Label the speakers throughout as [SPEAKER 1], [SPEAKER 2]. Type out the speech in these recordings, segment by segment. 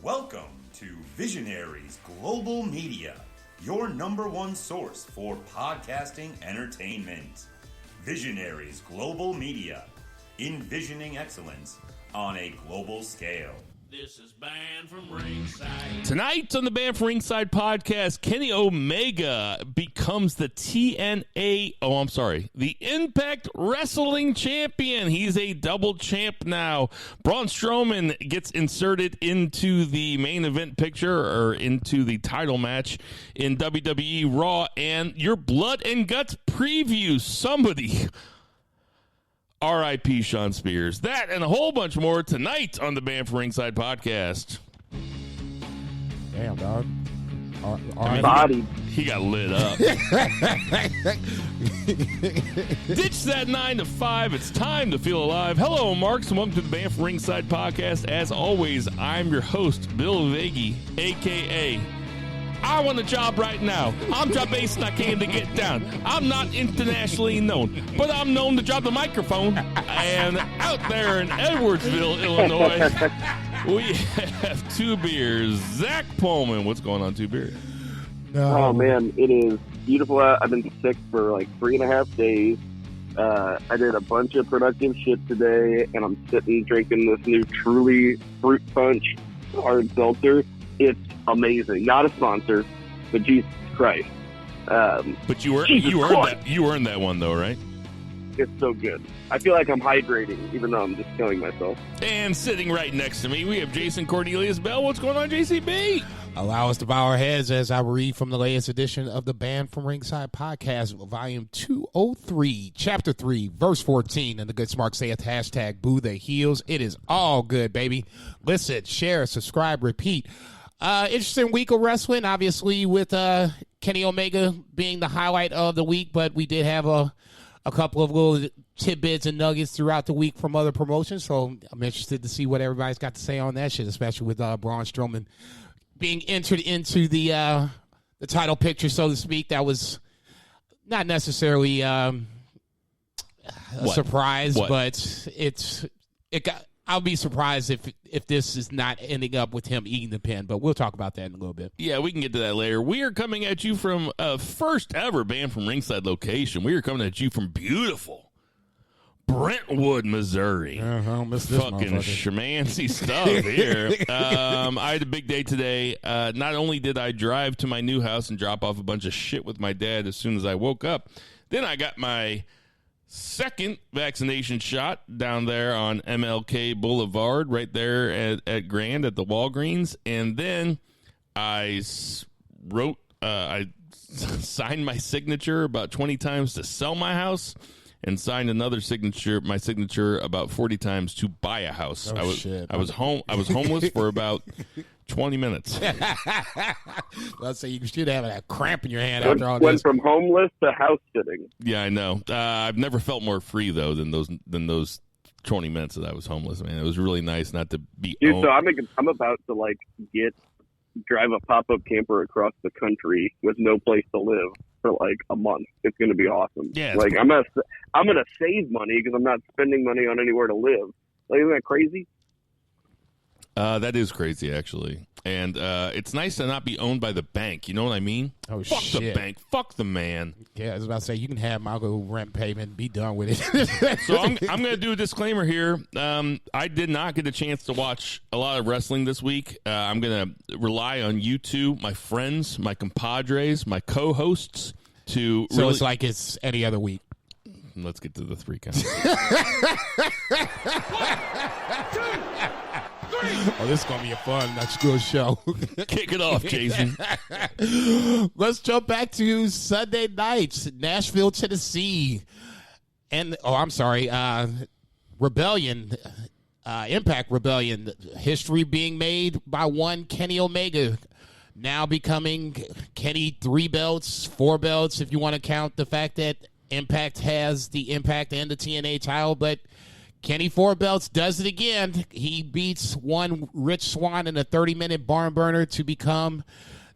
[SPEAKER 1] Welcome to Visionaries Global Media, your #1 source for podcasting entertainment. Visionaries Global Media, envisioning excellence on a global scale.
[SPEAKER 2] This is Banned from Ringside.
[SPEAKER 3] Tonight on the Banned from Ringside podcast, Kenny Omega becomes the the Impact Wrestling Champion. He's a double champ now. Braun Strowman gets inserted into the main event picture, or into the title match in WWE Raw, and your Blood and Guts preview. Somebody... R.I.P. Sean Spears. That and a whole bunch more tonight on the Banned from Ringside podcast.
[SPEAKER 4] Damn, dog.
[SPEAKER 3] Body. He got lit up. Ditch that 9 to 5. It's time to feel alive. Hello, Marks, and welcome to the Banned from Ringside podcast. As always, I'm your host, Bill Vagey, a.k.a. I want a job right now. I'm job based and I came to get down. I'm not internationally known, but I'm known to drop the microphone. And out there in Edwardsville, Illinois, we have Two Beers. Zach Pullman. What's going on, Two Beers?
[SPEAKER 5] Oh, man, it is beautiful out. I've been sick for like 3.5 days. I did a bunch of productive shit today, and I'm sitting drinking this new Truly Fruit Punch hard seltzer. It's amazing. Not a sponsor, but Jesus Christ.
[SPEAKER 3] But you earned that one though, right?
[SPEAKER 5] It's so good. I feel like I'm hydrating, even though I'm just killing myself.
[SPEAKER 3] And sitting right next to me, we have Jason Cornelius Bell. What's going on, JCB?
[SPEAKER 4] Allow us to bow our heads as I read from the latest edition of the Banned from Ringside podcast, volume 203, chapter 3, verse 14. And the good smart saith, hashtag boo the heels. It is all good, baby. Listen, share, subscribe, repeat. Interesting week of wrestling, obviously, with Kenny Omega being the highlight of the week, but we did have a couple of little tidbits and nuggets throughout the week from other promotions, so I'm interested to see what everybody's got to say on that shit, especially with Braun Strowman being entered into the title picture, so to speak. That was not necessarily a surprise, but it got... I'll be surprised if this is not ending up with him eating the pin, but we'll talk about that in a little bit.
[SPEAKER 3] Yeah, we can get to that later. We are coming at you from a first ever Banned from Ringside location. We are coming at you from beautiful Brentwood, Missouri. Fucking schmancy stuff here. I had a big day today. Not only did I drive to my new house and drop off a bunch of shit with my dad as soon as I woke up, then I got my second vaccination shot down there on MLK Boulevard, right there at Grand at the Walgreens. And then I signed my signature about 20 times to sell my house, and signed my signature about 40 times to buy a house. I was homeless for about 20 minutes.
[SPEAKER 4] Let's say you should have a cramp in your hand after all this.
[SPEAKER 5] Went from homeless to house sitting.
[SPEAKER 3] Yeah, I know. I've never felt more free though than those 20 minutes that I was homeless. Man, it was really nice not to be.
[SPEAKER 5] Dude, so I'm about to drive a pop-up camper across the country with no place to live for like a month. It's going to be awesome.
[SPEAKER 3] Yeah,
[SPEAKER 5] like I'm gonna save money because I'm not spending money on anywhere to live. Like, isn't that crazy?
[SPEAKER 3] That is crazy, actually. And it's nice to not be owned by the bank. You know what I mean?
[SPEAKER 4] Oh,
[SPEAKER 3] Fuck
[SPEAKER 4] shit.
[SPEAKER 3] the bank. Fuck the man.
[SPEAKER 4] Yeah, I was about to say, you can have my little rent payment and be done with it.
[SPEAKER 3] So I'm going to do a disclaimer here. I did not get a chance to watch a lot of wrestling this week. I'm going to rely on you two, my friends, my compadres, my co-hosts, to
[SPEAKER 4] So it's like it's any other week.
[SPEAKER 3] Let's get to the 3 count.
[SPEAKER 4] Oh, this is going to be a fun, good show.
[SPEAKER 3] Kick it off, Jason.
[SPEAKER 4] Let's jump back to Sunday night, Nashville, Tennessee. And, Rebellion, Impact Rebellion. History being made by one Kenny Omega. Now becoming Kenny 3 belts, 4 belts, if you want to count the fact that Impact has the Impact and the TNA title, but Kenny 4 belts does it again. He beats one Rich Swann in a 30-minute barn burner to become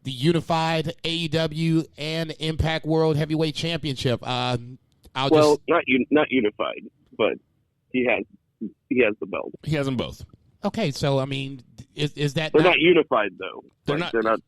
[SPEAKER 4] the unified AEW and Impact World Heavyweight Championship. Not
[SPEAKER 5] unified, but he has the belt.
[SPEAKER 3] He has them both.
[SPEAKER 4] Okay, so I mean, Is that
[SPEAKER 5] they're not unified though?
[SPEAKER 3] They're
[SPEAKER 5] like,
[SPEAKER 3] not.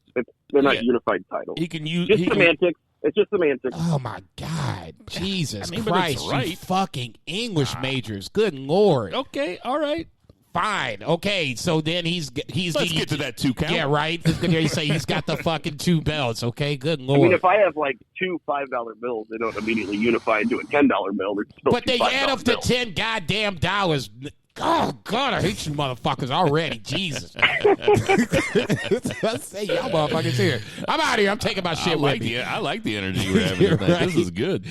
[SPEAKER 5] They're not unified titles.
[SPEAKER 3] He can use
[SPEAKER 5] just semantics. It's just semantics.
[SPEAKER 4] Oh my God, Jesus
[SPEAKER 3] I mean, but
[SPEAKER 4] Christ!
[SPEAKER 3] it's right.
[SPEAKER 4] You fucking English majors. Good Lord.
[SPEAKER 3] Okay, all right.
[SPEAKER 4] Fine. Okay, so then he's
[SPEAKER 3] Let's get to that 2 count.
[SPEAKER 4] Yeah, right. You say he's got the fucking 2 belts. Okay, good Lord.
[SPEAKER 5] I mean, if I have like 2 $5 bills, they don't immediately unify into a $10 bill. They're still
[SPEAKER 4] but they add up to $10 goddamn dollars. Oh God, I hate you motherfuckers already. Jesus. Let's say y'all motherfuckers here. I'm out of here. I'm taking my shit with me.
[SPEAKER 3] I like the energy we're having tonight.
[SPEAKER 4] Right.
[SPEAKER 3] This is good.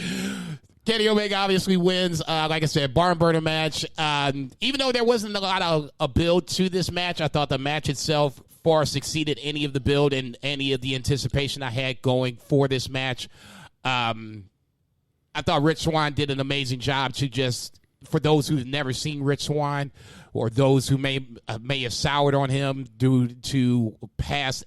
[SPEAKER 4] Kenny Omega obviously wins. Like I said, barn burner match. Even though there wasn't a lot of a build to this match, I thought the match itself far succeeded any of the build and any of the anticipation I had going for this match. I thought Rich Swann did an amazing job to just, for those who've never seen Rich Swann or those who may have soured on him due to past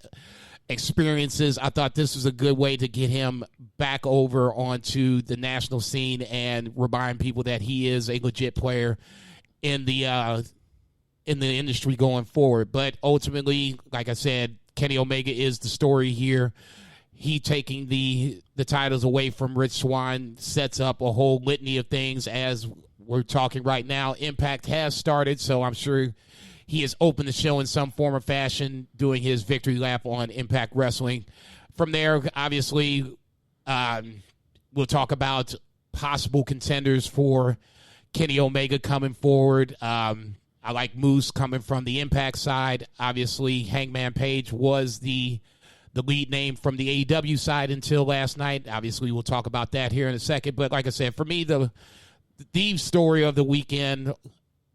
[SPEAKER 4] experiences, I thought this was a good way to get him back over onto the national scene and remind people that he is a legit player in the industry going forward. But ultimately, like I said, Kenny Omega is the story here. He taking the titles away from Rich Swann sets up a whole litany of things. As we're talking right now, Impact has started, so I'm sure he has opened the show in some form or fashion, doing his victory lap on Impact Wrestling. From there, obviously, we'll talk about possible contenders for Kenny Omega coming forward. I like Moose coming from the Impact side. Obviously, Hangman Page was the lead name from the AEW side until last night. Obviously, we'll talk about that here in a second. But like I said, for me, the story of the weekend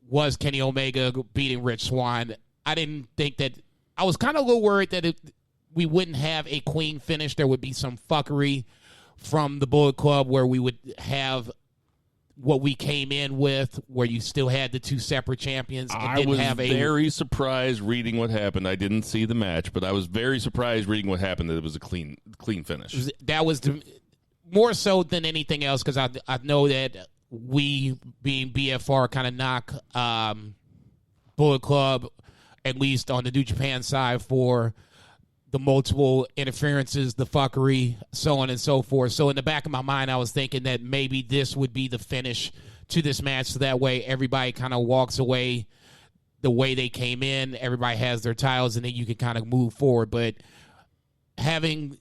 [SPEAKER 4] was Kenny Omega beating Rich Swann. I didn't think that – I was kind of a little worried that we wouldn't have a clean finish. There would be some fuckery from the Bullet Club where we would have what we came in with, where you still had the 2 separate champions.
[SPEAKER 3] I was very surprised reading what happened. I didn't see the match, but I was very surprised reading what happened that it was a clean finish.
[SPEAKER 4] That was more so than anything else, because I know that – we, being BFR, kind of knock Bullet Club, at least on the New Japan side, for the multiple interferences, the fuckery, so on and so forth. So in the back of my mind, I was thinking that maybe this would be the finish to this match, so that way everybody kind of walks away the way they came in. Everybody has their titles, and then you can kind of move forward. But having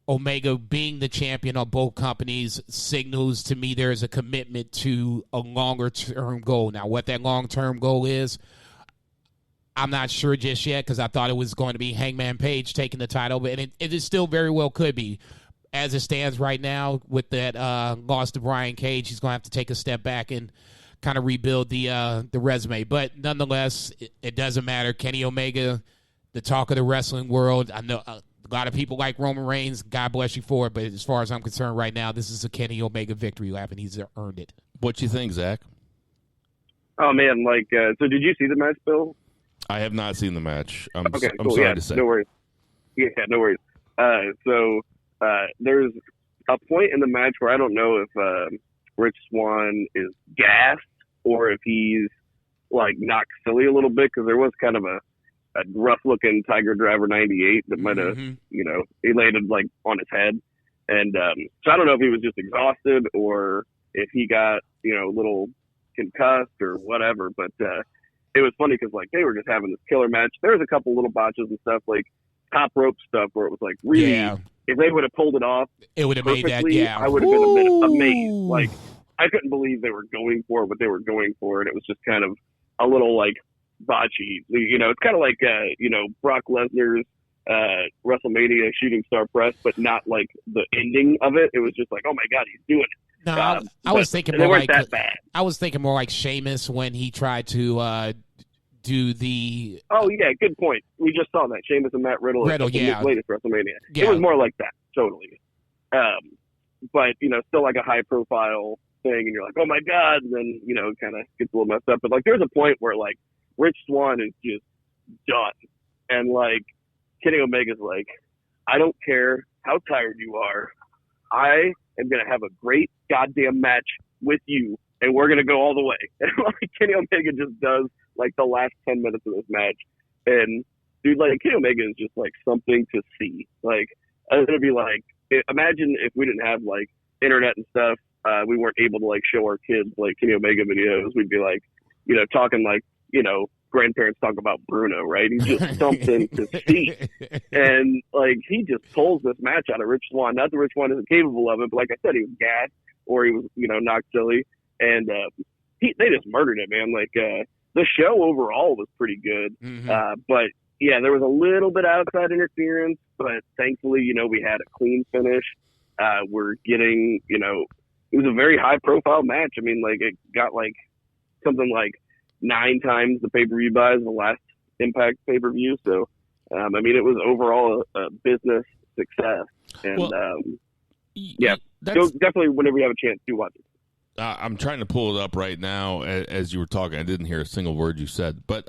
[SPEAKER 4] Omega being the champion on both companies signals to me there is a commitment to a longer-term goal. Now, what that long-term goal is, I'm not sure just yet, because I thought it was going to be Hangman Page taking the title, but it is still very well could be. As it stands right now, with that loss to Brian Cage, he's going to have to take a step back and kind of rebuild the resume. But nonetheless, it doesn't matter. Kenny Omega, the talk of the wrestling world. I know a lot of people like Roman Reigns. God bless you for it. But as far as I'm concerned right now, this is a Kenny Omega victory lap, and he's earned it.
[SPEAKER 3] What you think, Zach?
[SPEAKER 5] Oh, man. So did you see the match, Bill?
[SPEAKER 3] I have not seen the match. I'm
[SPEAKER 5] cool.
[SPEAKER 3] sorry to say.
[SPEAKER 5] No worries. Yeah, no worries. There's a point in the match where I don't know if Rich Swann is gassed or if he's knocked silly a little bit, because there was kind of a rough-looking Tiger Driver 98 that might have, he landed on his head. And so I don't know if he was just exhausted or if he got, a little concussed or whatever. But it was funny because, they were just having this killer match. There was a couple little botches and stuff, top rope stuff, where it was really, if they would have pulled it off,
[SPEAKER 4] it would have made that,
[SPEAKER 5] I would have been a bit amazed. I couldn't believe they were going for what they were going for, and it was just kind of a little botchy. It's kind of like Brock Lesnar's WrestleMania shooting star press, but not the ending of it. It was just oh my God, he's doing it.
[SPEAKER 4] No, I was thinking
[SPEAKER 5] more
[SPEAKER 4] like
[SPEAKER 5] that bad.
[SPEAKER 4] I was thinking more like Sheamus when he tried to do the.
[SPEAKER 5] Oh yeah, good point. We just saw that Sheamus and Matt Riddle in his latest WrestleMania.
[SPEAKER 4] Yeah.
[SPEAKER 5] It was more like that, totally. But still a high profile thing, and you're oh my God, and then kind of gets a little messed up. But there's a point where Rich Swann is just done, and Kenny Omega's I don't care how tired you are, I am gonna have a great goddamn match with you, and we're gonna go all the way. And Kenny Omega just does the last 10 minutes of this match And dude, like Kenny Omega is just like something to see. Like it's gonna be like, imagine if we didn't have like internet and stuff, we weren't able to like show our kids like Kenny Omega videos. We'd be like, you know, talking like, you know, grandparents talk about Bruno, right? He's just something to see. And like he just pulls this match out of Rich Swann. Not that Rich Swann isn't capable of it, but like I said, he was gassed or he was, you know, knocked silly. And they just murdered it, man. Like the show overall was pretty good. But yeah, there was a little bit outside interference, but thankfully, you know, we had a clean finish. We're getting, you know, it was a very high profile match. I mean, like it got like something like 9 times the pay-per-view buys in the last Impact pay-per-view. So, I mean, it was overall a business success. And, yeah, so definitely whenever you have a chance to watch it.
[SPEAKER 3] I'm trying to pull it up right now as you were talking. I didn't hear a single word you said. But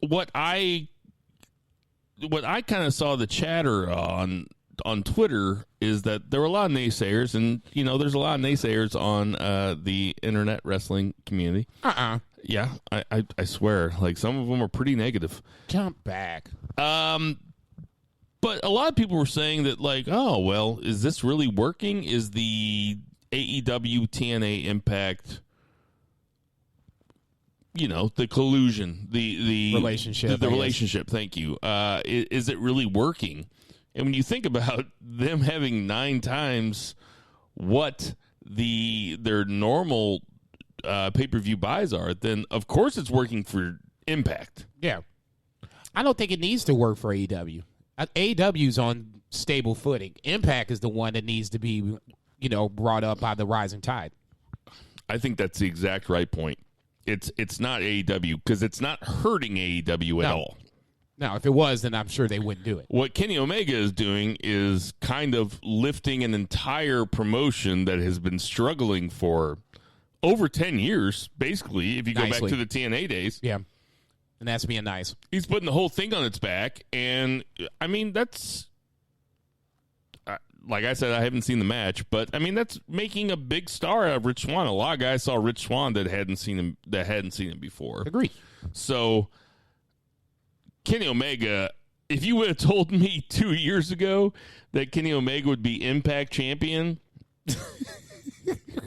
[SPEAKER 3] what I kind of saw the chatter on Twitter is that there were a lot of naysayers, and you know, there's a lot of naysayers on the internet wrestling community. Yeah, I swear, like some of them are pretty negative.
[SPEAKER 4] Jump back.
[SPEAKER 3] But a lot of people were saying that, like, oh well, is this really working? Is the AEW TNA Impact, you know, the collusion, the
[SPEAKER 4] relationship,
[SPEAKER 3] the relationship. Thank you. Is it really working? And when you think about them having 9 times what their normal pay-per-view buys are, then of course it's working for Impact.
[SPEAKER 4] Yeah. I don't think it needs to work for AEW. AEW's on stable footing. Impact is the one that needs to be, you know, brought up by the rising tide.
[SPEAKER 3] I think that's the exact right point. It's not AEW because it's not hurting AEW at all.
[SPEAKER 4] Now, if it was, then I'm sure they wouldn't do it.
[SPEAKER 3] What Kenny Omega is doing is kind of lifting an entire promotion that has been struggling for over 10 years, basically, if you go back to the TNA days.
[SPEAKER 4] Yeah, and that's being nice.
[SPEAKER 3] He's putting the whole thing on its back, and, I mean, that's... like I said, I haven't seen the match, but, I mean, that's making a big star out of Rich Swann. A lot of guys saw Rich Swann that hadn't seen him before.
[SPEAKER 4] Agreed.
[SPEAKER 3] So... Kenny Omega, if you would have told me 2 years ago that Kenny Omega would be Impact champion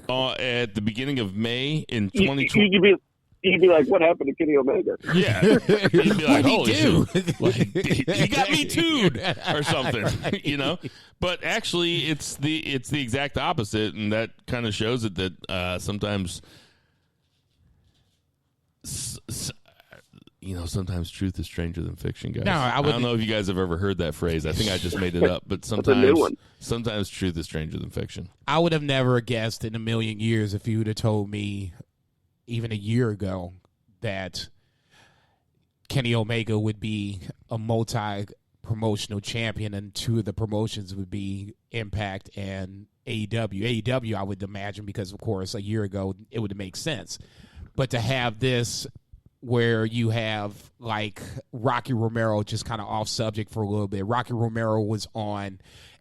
[SPEAKER 3] at the beginning of May in 2020,
[SPEAKER 5] you'd be like, "What happened to Kenny Omega?"
[SPEAKER 3] Yeah, you'd be like, "Holy shit, like, he got me too," or something, you know. But actually, it's the exact opposite, and that kind of shows it that sometimes. You know, sometimes truth is stranger than fiction, guys.
[SPEAKER 4] No, I
[SPEAKER 3] don't know if you guys have ever heard that phrase. I think I just made it up, but sometimes truth is stranger than fiction.
[SPEAKER 4] I would have never guessed in a million years if you would have told me even a year ago that Kenny Omega would be a multi-promotional champion and 2 of the promotions would be Impact and AEW. AEW, I would imagine, because, of course, a year ago it would make sense. But to have this... where you have, like, Rocky Romero, just kind of off subject for a little bit. Rocky Romero was on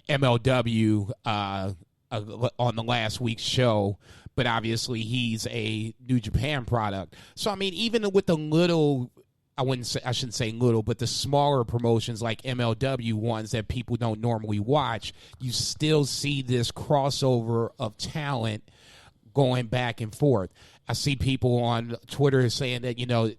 [SPEAKER 4] MLW on the last week's show, but obviously he's a New Japan product. So, I mean, even with the little, I shouldn't say little, but the smaller promotions like MLW ones that people don't normally watch, you still see this crossover of talent going back and forth. I see people on Twitter saying that, you know,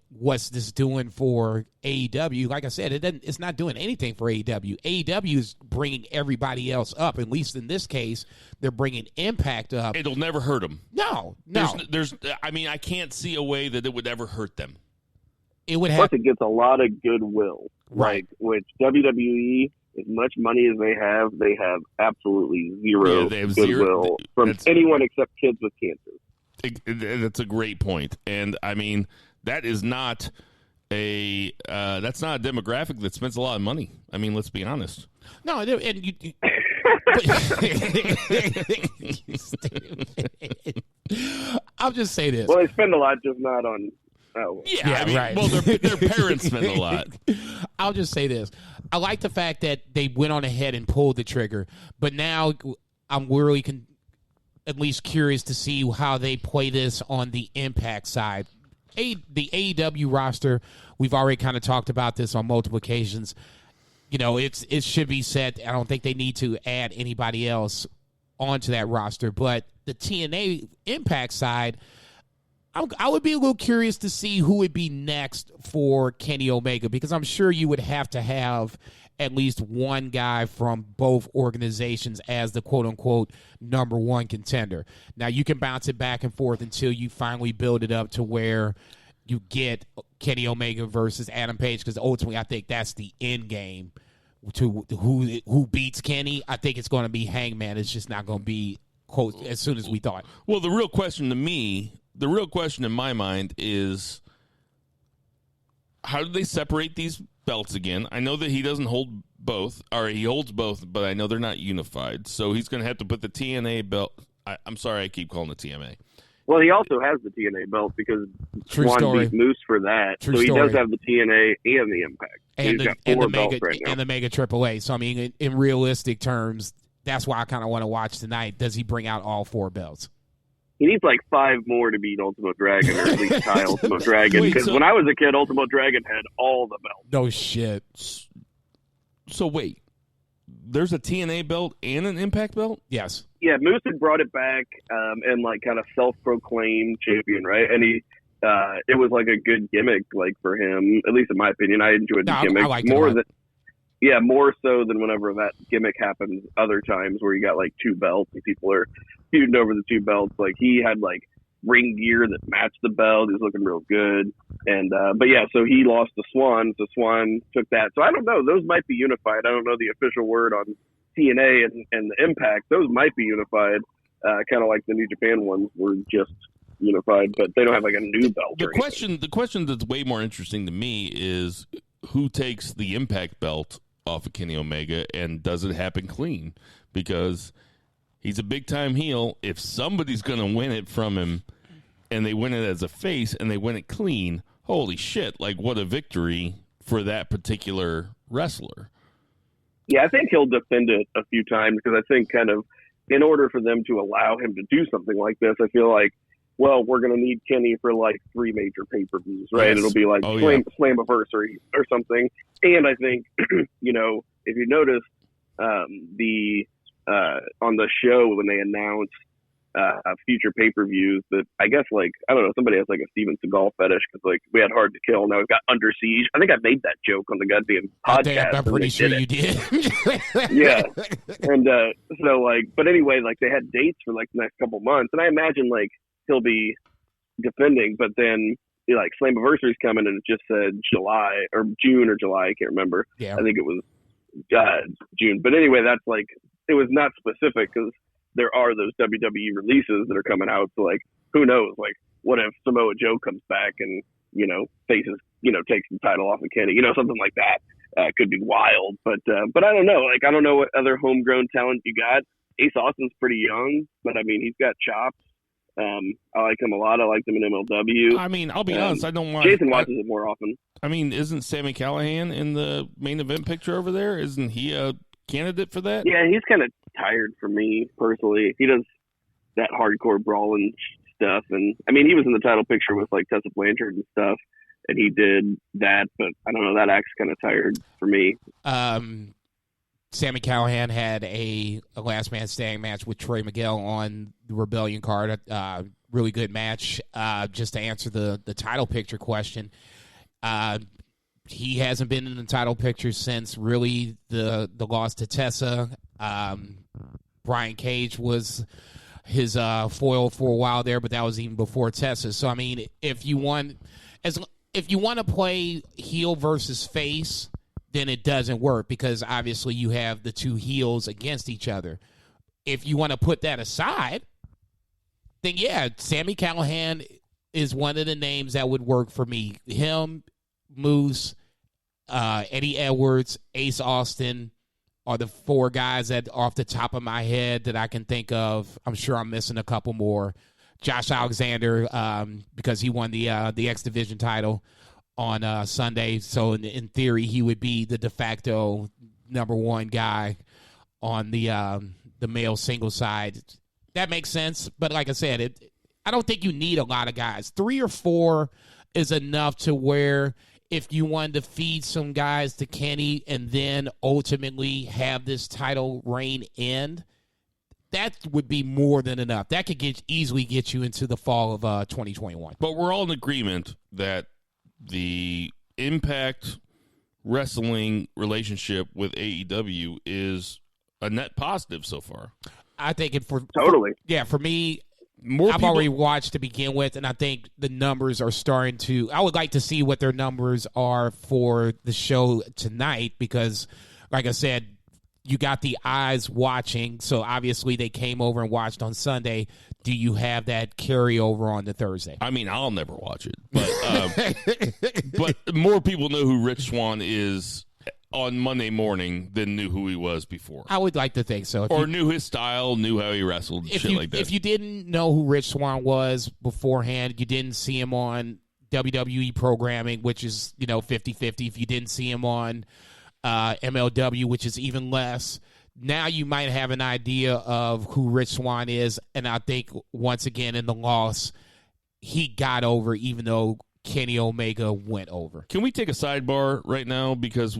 [SPEAKER 4] what's this doing for AEW? Like I said, it's not doing anything for AEW. AEW is bringing everybody else up. At least in this case, they're bringing Impact up.
[SPEAKER 3] It'll never hurt them.
[SPEAKER 4] No.
[SPEAKER 3] I mean, I can't see a way that it would ever hurt them.
[SPEAKER 4] It would have.
[SPEAKER 5] Plus, it gets a lot of goodwill.
[SPEAKER 4] Right.
[SPEAKER 5] Like, with WWE, as much money as they have absolutely zero
[SPEAKER 3] they have
[SPEAKER 5] goodwill from anyone except kids with cancer.
[SPEAKER 3] That's a great point, and I mean that's not a demographic that spends a lot of money. I mean, let's be honest.
[SPEAKER 4] No, and you I'll just say this.
[SPEAKER 5] Well, they spend a lot, just not on. Oh.
[SPEAKER 3] Yeah, I mean,
[SPEAKER 4] right.
[SPEAKER 3] Well, their parents spend a lot.
[SPEAKER 4] I'll just say this. I like the fact that they went on ahead and pulled the trigger, but now I'm really at least curious to see how they play this on the Impact side. the AEW roster, we've already kind of talked about this on multiple occasions. You know, it should be said, I don't think they need to add anybody else onto that roster. But the TNA Impact side, I would be a little curious to see who would be next for Kenny Omega, because I'm sure you would have to have at least one guy from both organizations as the quote-unquote number one contender. Now, you can bounce it back and forth until you finally build it up to where you get Kenny Omega versus Adam Page, because ultimately I think that's the end game to who beats Kenny. I think it's going to be Hangman. It's just not going to be close as soon as we thought.
[SPEAKER 3] Well, the real question in my mind is, how do they separate these belts again? I know that he doesn't hold both, or he holds both, but I know they're not unified. So he's going to have to put the TNA belt. I'm sorry, I keep calling it TMA.
[SPEAKER 5] Well, he also has the TNA belt because Swann beat Moose for that. He does have the TNA and the Impact.
[SPEAKER 4] And
[SPEAKER 5] he's got 4 belts right now.
[SPEAKER 4] And the Mega AAA. So, I mean, in realistic terms, that's why I kind of want to watch tonight. Does he bring out all 4 belts?
[SPEAKER 5] He needs like 5 more to beat Ultimate Dragon, or at least tie Ultimate Dragon. Because when I was a kid, Ultimate Dragon had all the belts.
[SPEAKER 4] No shit.
[SPEAKER 3] So wait, there's a TNA belt and an Impact belt?
[SPEAKER 4] Yes.
[SPEAKER 5] Yeah, Moose had brought it back and like kind of self-proclaimed champion, right? And he, it was like a good gimmick, like for him, at least in my opinion. I enjoyed the gimmick more so than whenever that gimmick happens other times where you got like 2 belts and people are feuding over the 2 belts. Like he had like ring gear that matched the belt. He was looking real good. And but yeah, so he lost to Swann. So Swann took that. So I don't know. Those might be unified. I don't know the official word on TNA and the Impact. Those might be unified. Kind of like the New Japan ones were just unified, but they don't have like a new belt.
[SPEAKER 3] The question that's way more interesting to me is who takes the Impact belt off of Kenny Omega, and does it happen clean? Because he's a big-time heel. If somebody's going to win it from him, and they win it as a face, and they win it clean, holy shit, like what a victory for that particular wrestler.
[SPEAKER 5] Yeah, I think he'll defend it a few times, because I think kind of in order for them to allow him to do something like this, I feel like, well, we're going to need Kenny for like 3 major pay-per-views, right? Yes. It'll be like Slammiversary or something. And I think, if you notice on the show when they announced future pay-per-views, that I guess like, I don't know, somebody has like a Steven Seagal fetish because like we had Hard to Kill, now we've got Under Siege. I think I made that joke on the goddamn podcast.
[SPEAKER 4] I'm pretty sure you did.
[SPEAKER 5] Yeah. And so like, but anyway, like they had dates for like the next couple months, and I imagine like he'll be defending, but then like Slammiversary's coming and it just said July or June or July, I can't remember.
[SPEAKER 4] Yeah.
[SPEAKER 5] I think it was June. But anyway, that's like, it was not specific because there are those WWE releases that are coming out. So like, who knows? Like, what if Samoa Joe comes back and, faces, takes the title off of Kenny, something like that. Could be wild, but I don't know. Like, I don't know what other homegrown talent you got. Ace Austin's pretty young, but I mean, he's got chops. I like him a lot. I liked him in MLW.
[SPEAKER 3] I mean, I'll be honest, I don't want...
[SPEAKER 5] Jason watches it more often.
[SPEAKER 3] I mean, isn't Sami Callihan in the main event picture over there? Isn't he a candidate for that?
[SPEAKER 5] Yeah, he's kind of tired for me, personally. He does that hardcore brawling stuff. And, I mean, he was in the title picture with, like, Tessa Blanchard and stuff, and he did that. But, I don't know, that act's kind of tired for me.
[SPEAKER 4] Sami Callihan had a last man standing match with Trey Miguel on the Rebellion card. Really good match. Just to answer the title picture question, he hasn't been in the title picture since really the loss to Tessa. Brian Cage was his foil for a while there, but that was even before Tessa. So I mean, if you want to play heel versus face, then it doesn't work because obviously you have the 2 heels against each other. If you want to put that aside, then yeah, Sami Callihan is one of the names that would work for me. Him, Moose, Eddie Edwards, Ace Austin are the 4 guys that off the top of my head that I can think of. I'm sure I'm missing a couple more. Josh Alexander, because he won the X Division title on Sunday. So in theory, he would be the de facto number 1 guy on the male single side. That makes sense. But like I said, I don't think you need a lot of guys. 3 or 4 is enough to where if you wanted to feed some guys to Kenny and then ultimately have this title reign end, that would be more than enough. That could easily get you into the fall of 2021.
[SPEAKER 3] But we're all in agreement that the Impact Wrestling relationship with AEW is a net positive so far.
[SPEAKER 4] I think it
[SPEAKER 5] Totally.
[SPEAKER 4] for me,
[SPEAKER 3] More
[SPEAKER 4] I've
[SPEAKER 3] people,
[SPEAKER 4] already watched to begin with, and I think the numbers are starting to. I would like to see what their numbers are for the show tonight because, like I said, you got the eyes watching, so obviously they came over and watched on Sunday. Do you have that carryover on the Thursday?
[SPEAKER 3] I mean, I'll never watch it, but more people know who Rich Swann is on Monday morning than knew who he was before.
[SPEAKER 4] I would like to think so.
[SPEAKER 3] Knew his style, knew how he wrestled, like that.
[SPEAKER 4] If you didn't know who Rich Swann was beforehand, you didn't see him on WWE programming, which is, 50-50. If you didn't see him on MLW, which is even less, now you might have an idea of who Rich Swann is. And I think, once again, in the loss, he got over even though Kenny Omega went over.
[SPEAKER 3] Can we take a sidebar right now? Because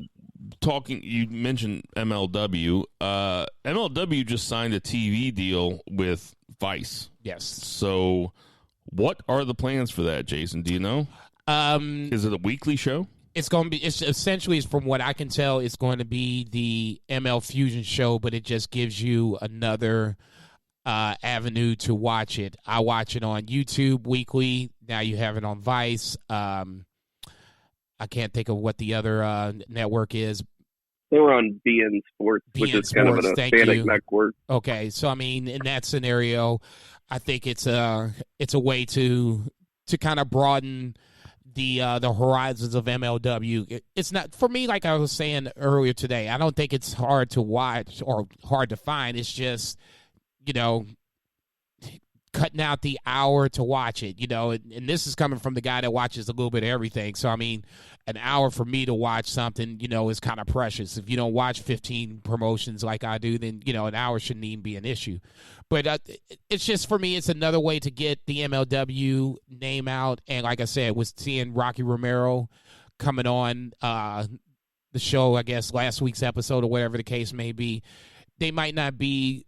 [SPEAKER 3] you mentioned MLW. MLW just signed a TV deal with Vice.
[SPEAKER 4] Yes.
[SPEAKER 3] So what are the plans for that, Jason? Do you know? Is it a weekly show?
[SPEAKER 4] It's going to be. It's essentially, from what I can tell, it's going to be the ML Fusion show, but it just gives you another avenue to watch it. I watch it on YouTube weekly. Now you have it on Vice. I can't think of what the other network is.
[SPEAKER 5] They were on BN Sports, which is kind of an Hispanic network.
[SPEAKER 4] Okay, so I mean, in that scenario, I think it's a way to kind of broaden the horizons of MLW. It's not, for me, like I was saying earlier today, I don't think it's hard to watch or hard to find. It's just, cutting out the hour to watch it, and this is coming from the guy that watches a little bit of everything. So, I mean, an hour for me to watch something, is kind of precious. If you don't watch 15 promotions like I do, then, an hour shouldn't even be an issue. But it's just, for me, it's another way to get the MLW name out. And like I said, was seeing Rocky Romero coming on the show, I guess, last week's episode or whatever the case may be. They might not be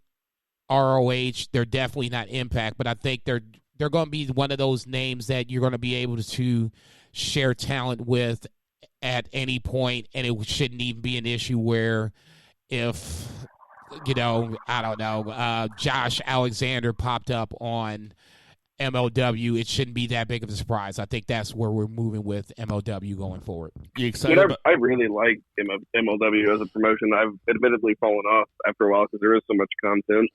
[SPEAKER 4] ROH, they're definitely not Impact, but I think they're going to be one of those names that you're going to be able to share talent with at any point, and it shouldn't even be an issue where if, I don't know, Josh Alexander popped up on MLW, it shouldn't be that big of a surprise. I think that's where we're moving with MLW going forward.
[SPEAKER 3] You excited?
[SPEAKER 5] I really like MLW as a promotion. I've admittedly fallen off after a while because there is so much content.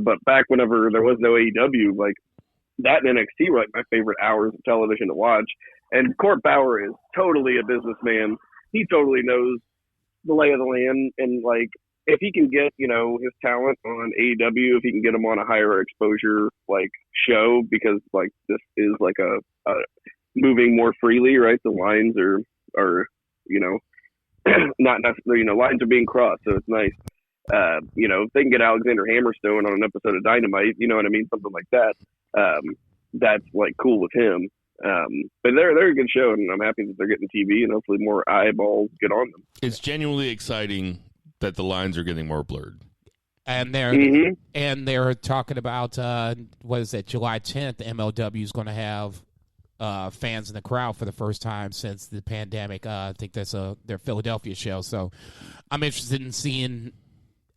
[SPEAKER 5] But back whenever there was no AEW, like that and NXT were like my favorite hours of television to watch. And Court Bauer is totally a businessman. He totally knows the lay of the land. And like, if he can get, his talent on AEW, if he can get him on a higher exposure, like show, because like this is like a moving more freely, right? The lines are, not necessarily, lines are being crossed. So it's nice. If they can get Alexander Hammerstone on an episode of Dynamite, you know what I mean? Something like that. That's like cool with him. But they're a good show, and I'm happy that they're getting TV, and hopefully more eyeballs get on them.
[SPEAKER 3] It's genuinely exciting that the lines are getting more blurred.
[SPEAKER 4] And they're talking about what is that? July 10th, MLW is going to have fans in the crowd for the first time since the pandemic. I think that's their Philadelphia show. So I'm interested in seeing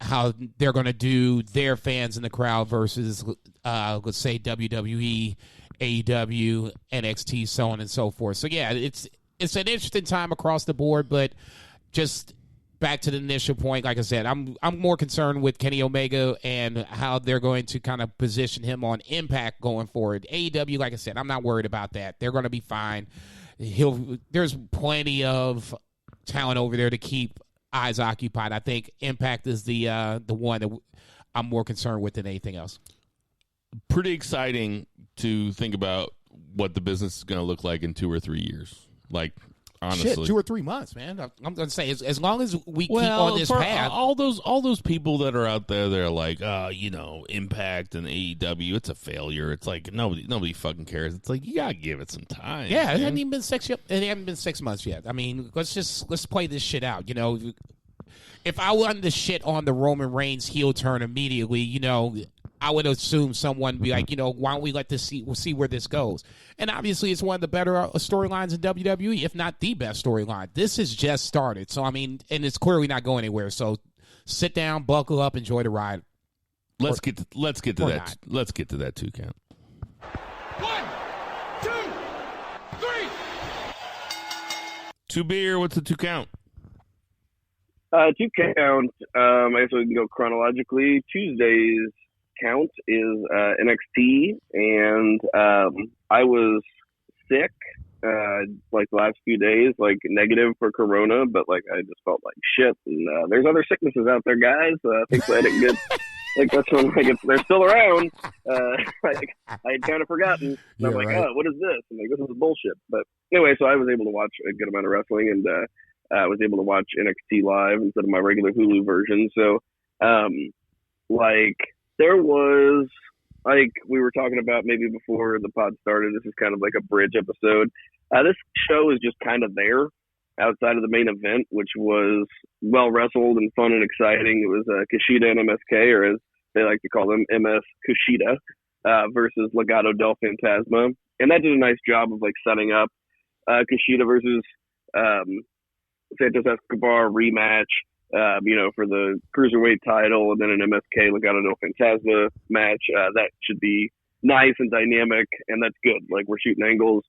[SPEAKER 4] how they're going to do their fans in the crowd versus, let's say, WWE, AEW, NXT, so on and so forth. So, yeah, it's an interesting time across the board, but just back to the initial point, like I said, I'm more concerned with Kenny Omega and how they're going to kind of position him on Impact going forward. AEW, like I said, I'm not worried about that. They're going to be fine. There's plenty of talent over there to keep eyes occupied. I think Impact is the one that I'm more concerned with than anything else.
[SPEAKER 3] Pretty exciting to think about what the business is going to look like in 2 or 3 years. Like, honestly.
[SPEAKER 4] Shit, 2 or 3 months, man. I'm going to say, as long as we keep on this path.
[SPEAKER 3] All those people that are out there, they're like, Impact and AEW, it's a failure. It's like nobody fucking cares. It's like, you gotta give it some time.
[SPEAKER 4] Yeah,
[SPEAKER 3] man.
[SPEAKER 4] it hasn't even been 6 yet. It hasn't been 6 months yet. I mean, let's play this shit out. If I wanted to shit on the Roman Reigns heel turn immediately, I would assume someone would be like, why don't we let this we'll see where this goes. And obviously, it's one of the better storylines in WWE, if not the best storyline. This has just started, so I mean, and it's clearly not going anywhere. So sit down, buckle up, enjoy the ride.
[SPEAKER 3] Let's get to that.
[SPEAKER 4] Not.
[SPEAKER 3] Let's get to that 2 count.
[SPEAKER 2] 1, 2, 3.
[SPEAKER 3] 2 beer. What's the 2 count?
[SPEAKER 5] 2 count. I guess we can go chronologically. Tuesday's count is NXT, and I was sick like the last few days, like negative for Corona, but like I just felt like shit. And there's other sicknesses out there, guys. Things I didn't get. Like that's when they're still around. Like I had kind of forgotten. And I'm like,
[SPEAKER 4] right.
[SPEAKER 5] oh, what is this? I'm like, this is bullshit. But anyway, so I was able to watch a good amount of wrestling, and I was able to watch NXT live instead of my regular Hulu version. So, like, there was, like, we were talking about maybe before the pod started, this is kind of like a bridge episode. This show is just kind of there outside of the main event, which was well wrestled and fun and exciting. It was Kushida and MSK, or as they like to call them, MS Kushida, versus Legado del Fantasma. And that did a nice job of, like, setting up Kushida versus Santos Escobar rematch, for the Cruiserweight title, and then an MSK Legado del Fantasma match. That should be nice and dynamic, and that's good. Like, we're shooting angles,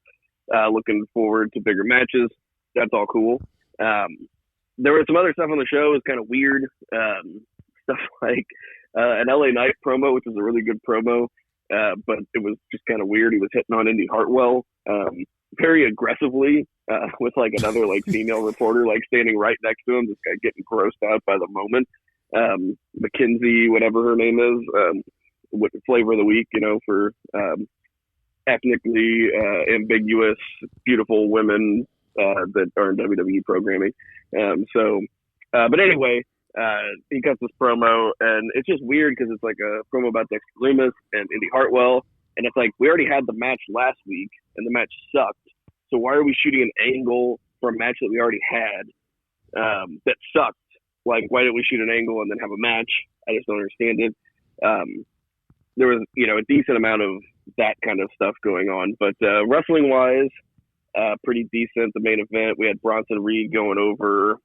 [SPEAKER 5] looking forward to bigger matches. That's all cool. There was some other stuff on the show. It was kind of weird. Stuff like an LA Knight promo, which was a really good promo, but it was just kind of weird. He was hitting on Indy Hartwell very aggressively, with like another like female reporter like standing right next to him, this guy getting grossed out by the moment. Mackenzie, whatever her name is, what flavor of the week, for ethnically ambiguous, beautiful women that are in WWE programming. But anyway, he cuts this promo, and it's just weird because it's like a promo about Dexter Lumis and Indy Hartwell, and it's like, we already had the match last week, and the match sucked. So why are we shooting an angle for a match that we already had that sucked? Like, why didn't we shoot an angle and then have a match? I just don't understand it. There was, a decent amount of that kind of stuff going on. But wrestling-wise, pretty decent. The main event, we had Bronson Reed going over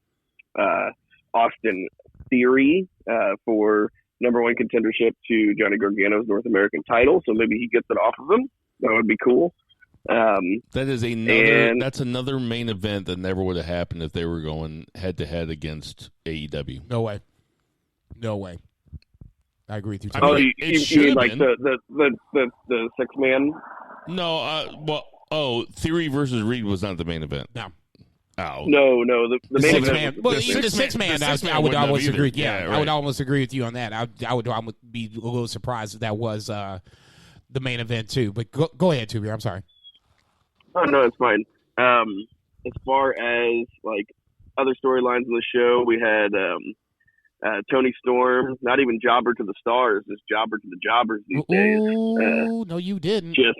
[SPEAKER 5] Austin Theory for number 1 contendership to Johnny Gargano's North American title. So maybe he gets it off of him. That would be cool.
[SPEAKER 3] That's another main event that never would have happened if they were going head to head against AEW.
[SPEAKER 4] No way. I agree with you.
[SPEAKER 5] Oh, you mean like
[SPEAKER 3] been.
[SPEAKER 5] the 6-man?
[SPEAKER 3] No, Theory versus Reed was not the main event.
[SPEAKER 4] No.
[SPEAKER 3] Oh.
[SPEAKER 5] No, the main event.
[SPEAKER 4] Well, the six man, I would almost agree. Yeah,
[SPEAKER 3] right.
[SPEAKER 4] I would almost agree with you on that. I would be a little surprised if that was the main event too. But go ahead, Tubi. I'm sorry.
[SPEAKER 5] Oh no, it's fine. As far as like other storylines in the show, we had Tony Storm, not even jobber to the stars, just jobber to the jobbers these days.
[SPEAKER 4] No, you didn't.
[SPEAKER 5] So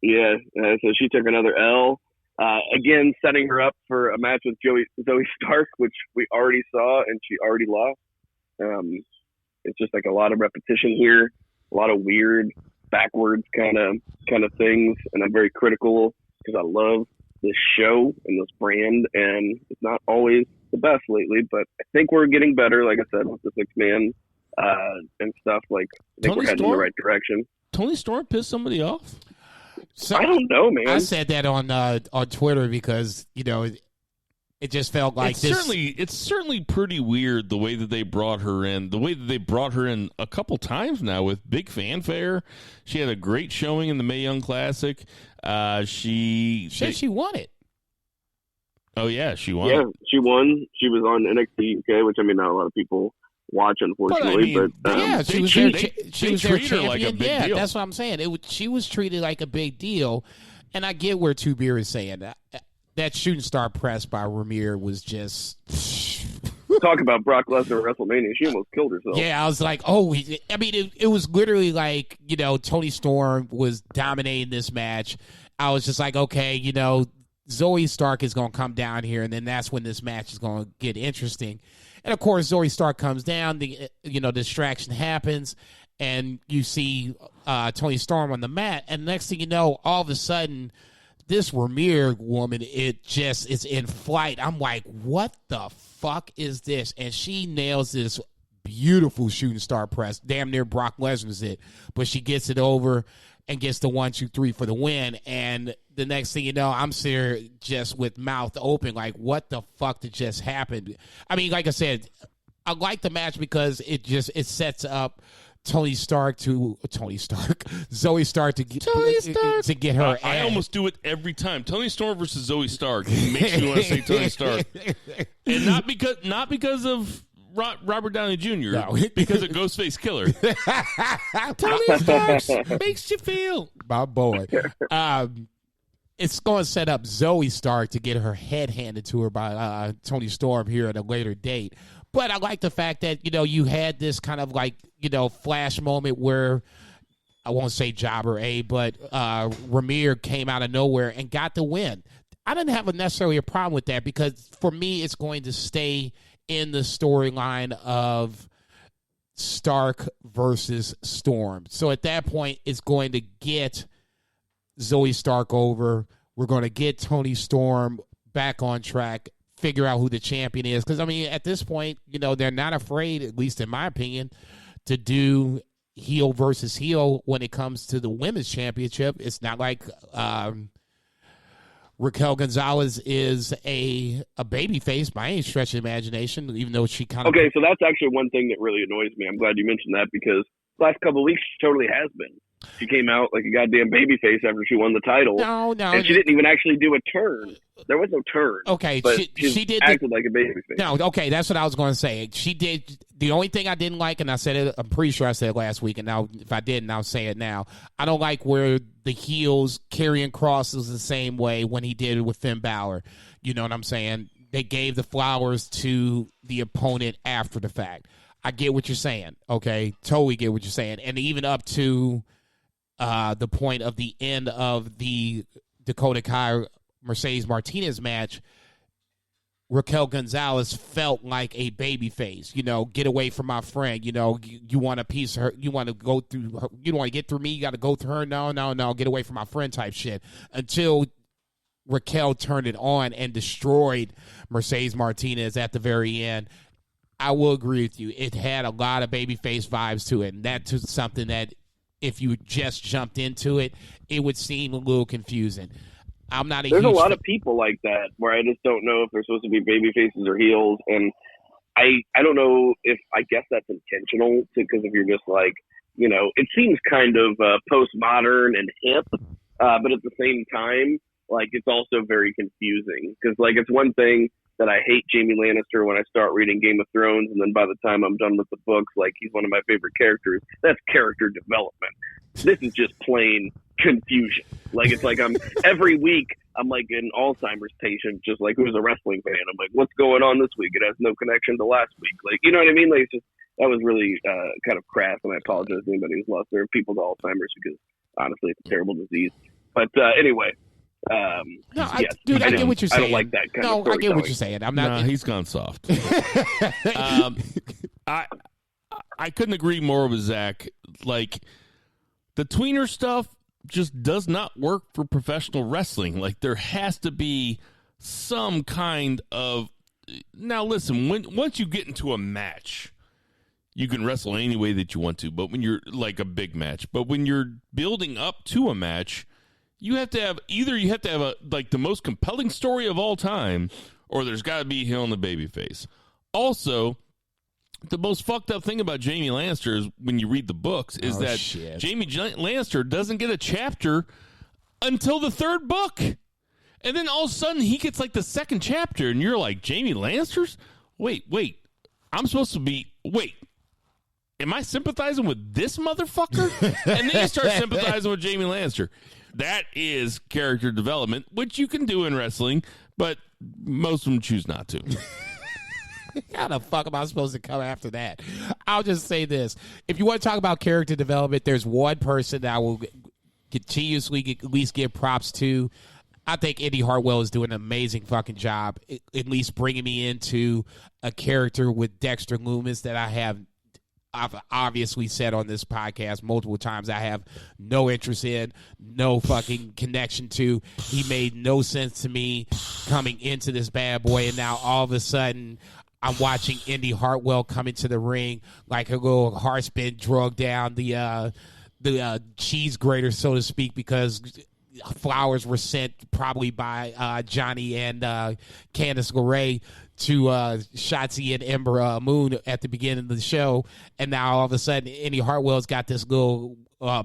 [SPEAKER 5] she took another L. Again, setting her up for a match with Zoe Stark, which we already saw and she already lost. It's just like a lot of repetition here, a lot of weird backwards kind of things, and I'm very critical because I love this show and this brand, and it's not always the best lately, but I think we're getting better, like I said, with the 6-man and stuff. Like, I think we're heading in the right direction.
[SPEAKER 3] Tony Storm pissed somebody off?
[SPEAKER 4] So,
[SPEAKER 5] I don't know, man.
[SPEAKER 4] I said that on Twitter because, it just felt like
[SPEAKER 3] it's certainly pretty weird the way that they brought her in. The way that they brought her in a couple times now with big fanfare. She had a great showing in the Mae Young Classic. She
[SPEAKER 4] won it.
[SPEAKER 3] Oh yeah, she won.
[SPEAKER 5] Yeah, she won. She was on NXT UK, which not a lot of people watch, unfortunately. But
[SPEAKER 4] she was their champion.
[SPEAKER 3] Like a big deal.
[SPEAKER 4] That's what I'm saying. She was treated like a big deal, and I get where Two Beer is saying that. that shooting star press by Ramir was just.
[SPEAKER 5] Talk about Brock Lesnar at WrestleMania. She almost killed herself.
[SPEAKER 4] Yeah, I was like, oh, I mean, it was literally like, Toni Storm was dominating this match. I was just like, okay, Zoe Stark is going to come down here, and then that's when this match is going to get interesting. And, of course, Zoe Stark comes down, the distraction happens, and you see Toni Storm on the mat, and next thing you know, all of a sudden, this Ramir woman, it's in flight. I'm like, what the fuck is this? And she nails this beautiful shooting star press. Damn near Brock Lesnar's it. But she gets it over and gets the 1, 2, 3 for the win. And the next thing you know, I'm sitting here just with mouth open, like, what the fuck did just happen? I mean, like I said, I like the match because it sets up Zoe Stark to get her.
[SPEAKER 3] I almost do it every time. Toni Storm versus Zoe Stark makes me want to say Toni Stark, and not because of Robert Downey Jr. No. Because of Ghostface Killer. Toni Stark makes you feel,
[SPEAKER 4] my boy. It's going to set up Zoe Stark to get her head handed to her by Toni Storm here at a later date. But I like the fact that, you had this kind of like, flash moment where, I won't say Jobber A, but Ramir came out of nowhere and got the win. I didn't have necessarily a problem with that because for me, it's going to stay in the storyline of Stark versus Storm. So at that point, it's going to get Zoe Stark over. We're going to get Toni Storm back on track, figure out who the champion is. Because, I mean, at this point, they're not afraid, at least in my opinion, to do heel versus heel when it comes to the women's championship. It's not like Raquel Gonzalez is a babyface by any stretch of imagination, even though she kind of...
[SPEAKER 5] Okay, so that's actually one thing that really annoys me. I'm glad you mentioned that because the last couple of weeks she totally has been. She came out like a goddamn babyface after she won the title.
[SPEAKER 4] No.
[SPEAKER 5] And she didn't even actually do a turn. There was no turn.
[SPEAKER 4] Okay.
[SPEAKER 5] But
[SPEAKER 4] she did
[SPEAKER 5] acted like a babyface.
[SPEAKER 4] No, okay, that's what I was going to say. She did. The only thing I didn't like, and I said it, I'm pretty sure I said it last week, and now if I didn't, I'll say it now. I don't like where the heels carrying crosses the same way when he did it with Finn Balor. You know what I'm saying? They gave the flowers to the opponent after the fact. I get what you're saying, okay? Totally get what you're saying. And even up to the point of the end of the Dakota Kai Mercedes Martinez match, Raquel Gonzalez felt like a babyface. Get away from my friend. You want a piece of her. You want to go through her. You don't want to get through me. You got to go through her. No. Get away from my friend type shit. Until Raquel turned it on and destroyed Mercedes Martinez at the very end. I will agree with you. It had a lot of babyface vibes to it. And that's something that if you just jumped into it, it would seem a little confusing. There's a lot
[SPEAKER 5] of people like that where I just don't know if they're supposed to be baby faces or heels. And I don't know if, I guess that's intentional because if you're just like, it seems kind of postmodern and hip, but at the same time, like it's also very confusing because like it's one thing that I hate Jaime Lannister when I start reading Game of Thrones, and then by the time I'm done with the books, like he's one of my favorite characters. That's character development. This is just plain confusion. Like it's like every week I'm like an Alzheimer's patient, just like who's a wrestling fan. I'm like, what's going on this week? It has no connection to last week. Like, you know what I mean? Like it's just that was really kind of crass, and I apologize to anybody who's lost their people to Alzheimer's because honestly, it's a terrible disease. But anyway.
[SPEAKER 4] I get what you're saying.
[SPEAKER 5] I don't like that kind of
[SPEAKER 4] I get what you're saying. I'm not.
[SPEAKER 3] Nah, he's gone soft. I couldn't agree more with Zach. Like the tweener stuff just does not work for professional wrestling. Like there has to be some kind of. Now listen, once you get into a match, you can wrestle any way that you want to. But when you're like a big match, but when you're building up to a match. You have to have the most compelling story of all time, or there's got to be a heel in the babyface. Also, the most fucked up thing about Jaime Lannister is when you read the books is Jaime Lannister doesn't get a chapter until the third book, and then all of a sudden he gets like the second chapter, and you're like, Jaime Lannister's? Wait, I'm supposed to be am I sympathizing with this motherfucker? And then you start sympathizing with Jaime Lannister. That is character development, which you can do in wrestling, But most of them choose not to.
[SPEAKER 4] How the fuck am I supposed to come after that? I'll just say this. If you want to talk about character development, there's one person that I will continuously at least give props to. I think Indy Hartwell is doing an amazing fucking job, at least bringing me into a character with Dexter Lumis that I've obviously said on this podcast multiple times I have no interest in, no fucking connection to. He made no sense to me coming into this bad boy, and now all of a sudden I'm watching Indy Hartwell come into the ring like a little heart's been drugged down the cheese grater, so to speak, because flowers were sent probably by Johnny and Candice LeRae to Shotzi and Ember Moon at the beginning of the show, and now all of a sudden Indy Hartwell's got this little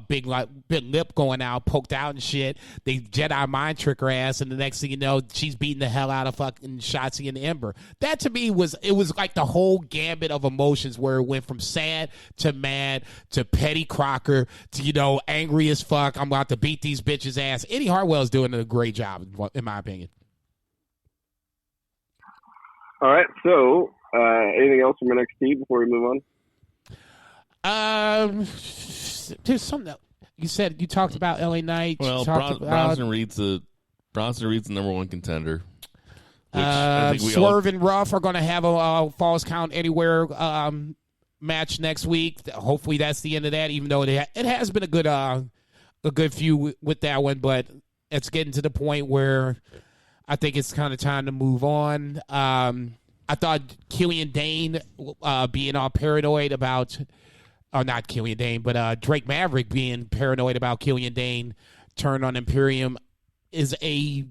[SPEAKER 4] big lip going out, poked out and shit. They Jedi mind trick her ass, and the next thing you know, she's beating the hell out of fucking Shotzi and Ember. That to me was like the whole gambit of emotions, where it went from sad to mad to Petty Crocker to angry as fuck. I'm about to beat these bitches' ass. Indy Hartwell's doing a great job, in my opinion.
[SPEAKER 5] All right, so anything else from NXT before we move on?
[SPEAKER 4] There's something that you said. You talked about LA Knight.
[SPEAKER 3] Well, Bronson Reed's the number one contender.
[SPEAKER 4] Swerve and Ruff are going to have a Falls Count Anywhere match next week. Hopefully, that's the end of that. Even though it has been a good few with that one, but it's getting to the point where I think it's kind of time to move on. I thought Killian Dane being all paranoid about, or not Killian Dane, but Drake Maverick being paranoid about Killian Dane turn on Imperium is a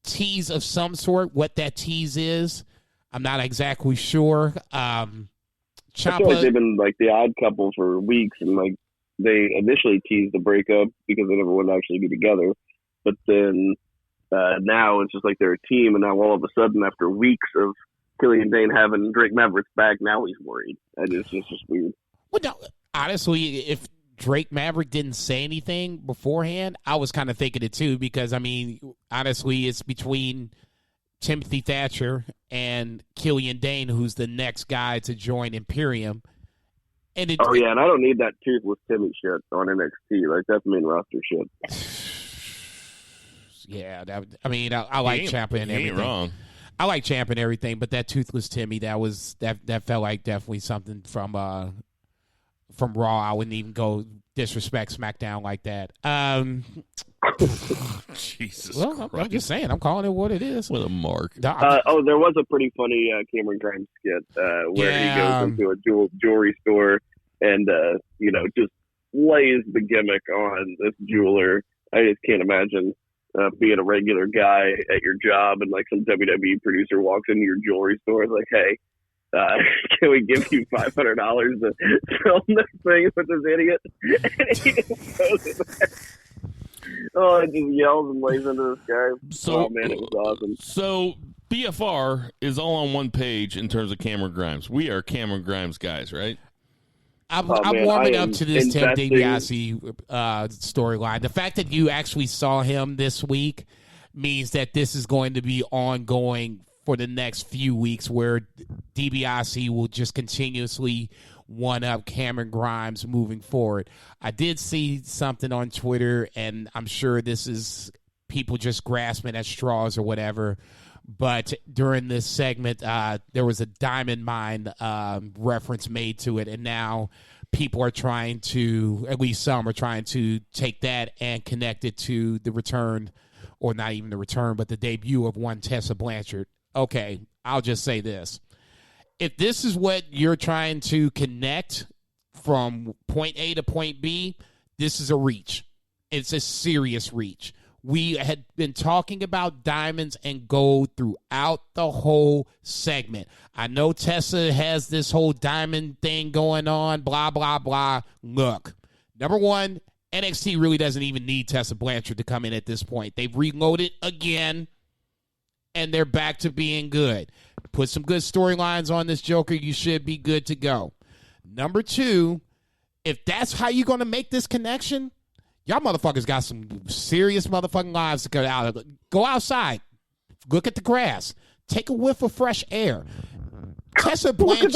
[SPEAKER 4] tease of some sort. What that tease is, I'm not exactly sure.
[SPEAKER 5] I feel like they've been like the odd couple for weeks, and like they initially teased the breakup because they never wanted to actually be together, but then now it's just like they're a team, and now all of a sudden, after weeks of Killian Dane having Drake Maverick's back, now he's worried. And it's just weird.
[SPEAKER 4] Well, no, honestly, if Drake Maverick didn't say anything beforehand, I was kind of thinking it too, because, I mean, honestly, it's between Timothy Thatcher and Killian Dane, who's the next guy to join Imperium. And and
[SPEAKER 5] I don't need that toothless Timmy shit on NXT. Like, that's main roster shit.
[SPEAKER 4] Yeah, I like Ciampa and everything.
[SPEAKER 3] Ain't wrong.
[SPEAKER 4] I like Ciampa and everything, but that toothless Timmy, that felt like definitely something from Raw. I wouldn't even go disrespect SmackDown like that.
[SPEAKER 3] Jesus.
[SPEAKER 4] Well, I'm just saying, I'm calling it what it is.
[SPEAKER 3] With a mark.
[SPEAKER 5] There was a pretty funny Cameron Grimes skit where he goes into a jewelry store and just lays the gimmick on this jeweler. I just can't imagine being a regular guy at your job and like some WWE producer walks into your jewelry store and is like, hey, can we give you $500 to film this thing with this idiot? And he just goes in there. Oh, and just yells and lays into this guy. Oh, man, it was awesome.
[SPEAKER 3] So BFR is all on one page in terms of Cameron Grimes. We are Cameron Grimes guys, right?
[SPEAKER 4] I'm warming up to this Ted DiBiase storyline. The fact that you actually saw him this week means that this is going to be ongoing for the next few weeks, where DiBiase will just continuously one-up Cameron Grimes moving forward. I did see something on Twitter, and I'm sure this is people just grasping at straws or whatever, but during this segment, there was a diamond mine reference made to it, and now people are trying to, at least some are trying to take that and connect it to the return, or not even the return, but the debut of one Tessa Blanchard. Okay, I'll just say this. If this is what you're trying to connect from point A to point B, this is a reach. It's a serious reach. We had been talking about diamonds and gold throughout the whole segment. I know Tessa has this whole diamond thing going on, blah, blah, blah. Look, number one, NXT really doesn't even need Tessa Blanchard to come in at this point. They've reloaded again, and they're back to being good. Put some good storylines on this Joker, you should be good to go. Number two, if that's how you're going to make this connection, y'all motherfuckers got some serious motherfucking lives to go out. Go outside. Look at the grass. Take a whiff of fresh air. Tessa Blanchard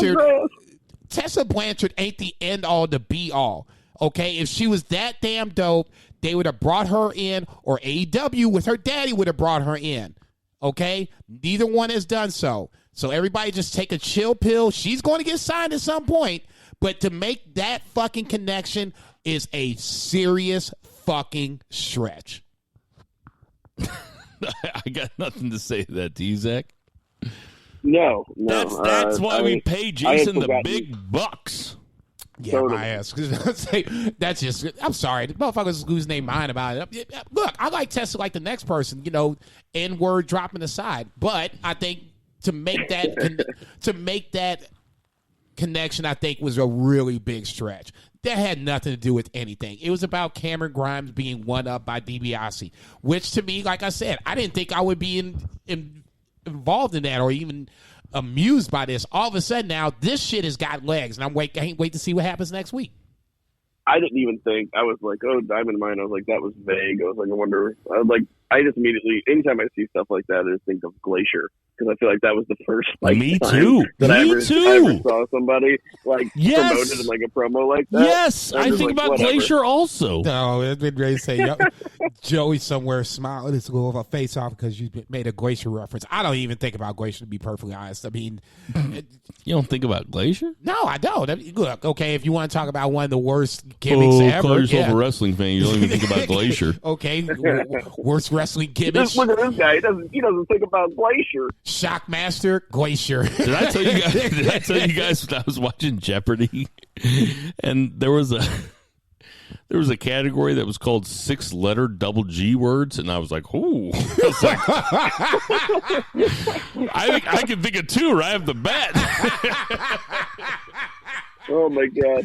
[SPEAKER 4] ain't the end all, the be all. Okay, if she was that damn dope, they would have brought her in, or AEW with her daddy would have brought her in. Okay, neither one has done so. So everybody just take a chill pill. She's going to get signed at some point, but to make that fucking connection is a serious fucking stretch.
[SPEAKER 3] I got nothing to say to that, to you, Zach.
[SPEAKER 5] No.
[SPEAKER 3] That's why we pay Jason the big bucks.
[SPEAKER 4] Yeah,
[SPEAKER 5] Totally.
[SPEAKER 4] my ass. That's just, I'm sorry. The motherfuckers losing their mind about it. Look, I like Tessa like the next person, N-word dropping aside. But I think to make that connection, I think, was a really big stretch. That had nothing to do with anything. It was about Cameron Grimes being one up by DiBiase, which to me, like I said, I didn't think I would be involved in that or even amused by this. All of a sudden now, this shit has got legs, and I can't wait to see what happens next week.
[SPEAKER 5] I didn't even think. I was like, oh, Diamond Mine. I was like, that was vague. I was like, I just immediately, anytime I see stuff like that, I just think of Glacier. Because I feel like that was the first
[SPEAKER 3] Me
[SPEAKER 5] time
[SPEAKER 3] too.
[SPEAKER 5] that I ever
[SPEAKER 3] too.
[SPEAKER 5] saw somebody promoted in a promo like that.
[SPEAKER 3] Yes, I think about
[SPEAKER 5] whatever.
[SPEAKER 3] Glacier also.
[SPEAKER 4] No, it's been ready to say, Joey somewhere smiled. Let's go over face off because you made a Glacier reference. I don't even think about Glacier, to be perfectly honest. I mean,
[SPEAKER 3] you don't think about Glacier?
[SPEAKER 4] No, I don't. Look, okay, if you want to talk about one of the worst gimmicks ever,
[SPEAKER 3] call yourself a wrestling fan. You don't even think about Glacier.
[SPEAKER 4] Okay, worst wrestling gimmicks.
[SPEAKER 5] Look at this guy. He doesn't think about Glacier.
[SPEAKER 4] Shockmaster, Glacier.
[SPEAKER 3] Did I tell you guys when I was watching Jeopardy, and there was a category that was called 6-letter double G words, and I was like, ooh. I can think of 2 right off the bat.
[SPEAKER 5] Oh my God.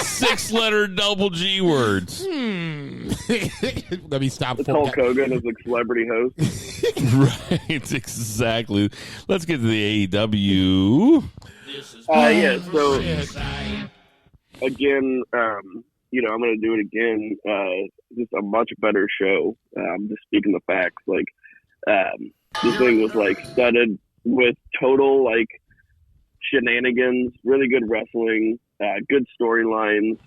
[SPEAKER 3] 6-letter double G words.
[SPEAKER 4] Let me stop.
[SPEAKER 5] It's Hulk Hogan as a celebrity host.
[SPEAKER 3] Right, exactly. Let's get to the AEW.
[SPEAKER 5] Yeah, so again, I'm going to do it again. Just a much better show. Just speaking the facts, this thing was studded with total shenanigans, really good wrestling, good storylines,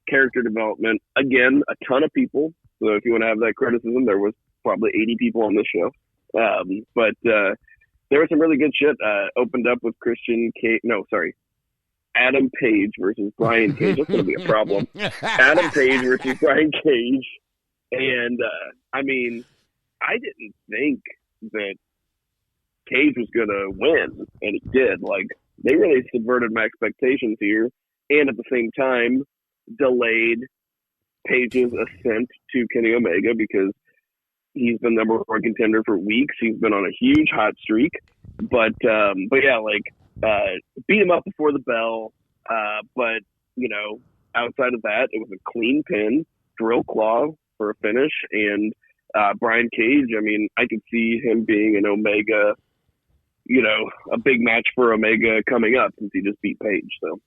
[SPEAKER 5] character development. Again, a ton of people. So if you want to have that criticism, there was probably 80 people on this show. But there was some really good shit. Opened up with Adam Page versus Brian Cage. That's going to be a problem. Adam Page versus Brian Cage. And, I didn't think that Cage was going to win, and he did. They really subverted my expectations here, and at the same time, delayed Page's ascent to Kenny Omega because he's been number 1 contender for weeks. He's been on a huge hot streak, but yeah, beat him up before the bell. But outside of that, it was a clean pin, drill claw for a finish, and Brian Cage. I could see him being an Omega, a big match for Omega coming up since he just beat Page. So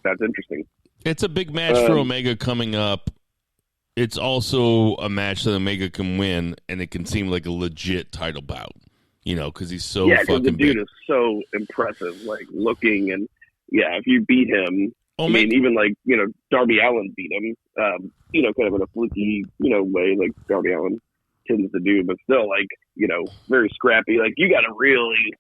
[SPEAKER 5] that's interesting.
[SPEAKER 3] It's a big match for Omega coming up. It's also a match that Omega can win, and it can seem like a legit title bout, because he's so fucking
[SPEAKER 5] the dude
[SPEAKER 3] big.
[SPEAKER 5] is so impressive, looking, and if you beat him,
[SPEAKER 3] Omega,
[SPEAKER 5] even Darby Allin beat him, kind of in a fluky, way like Darby Allin tends to do, but still, very scrappy. You got to really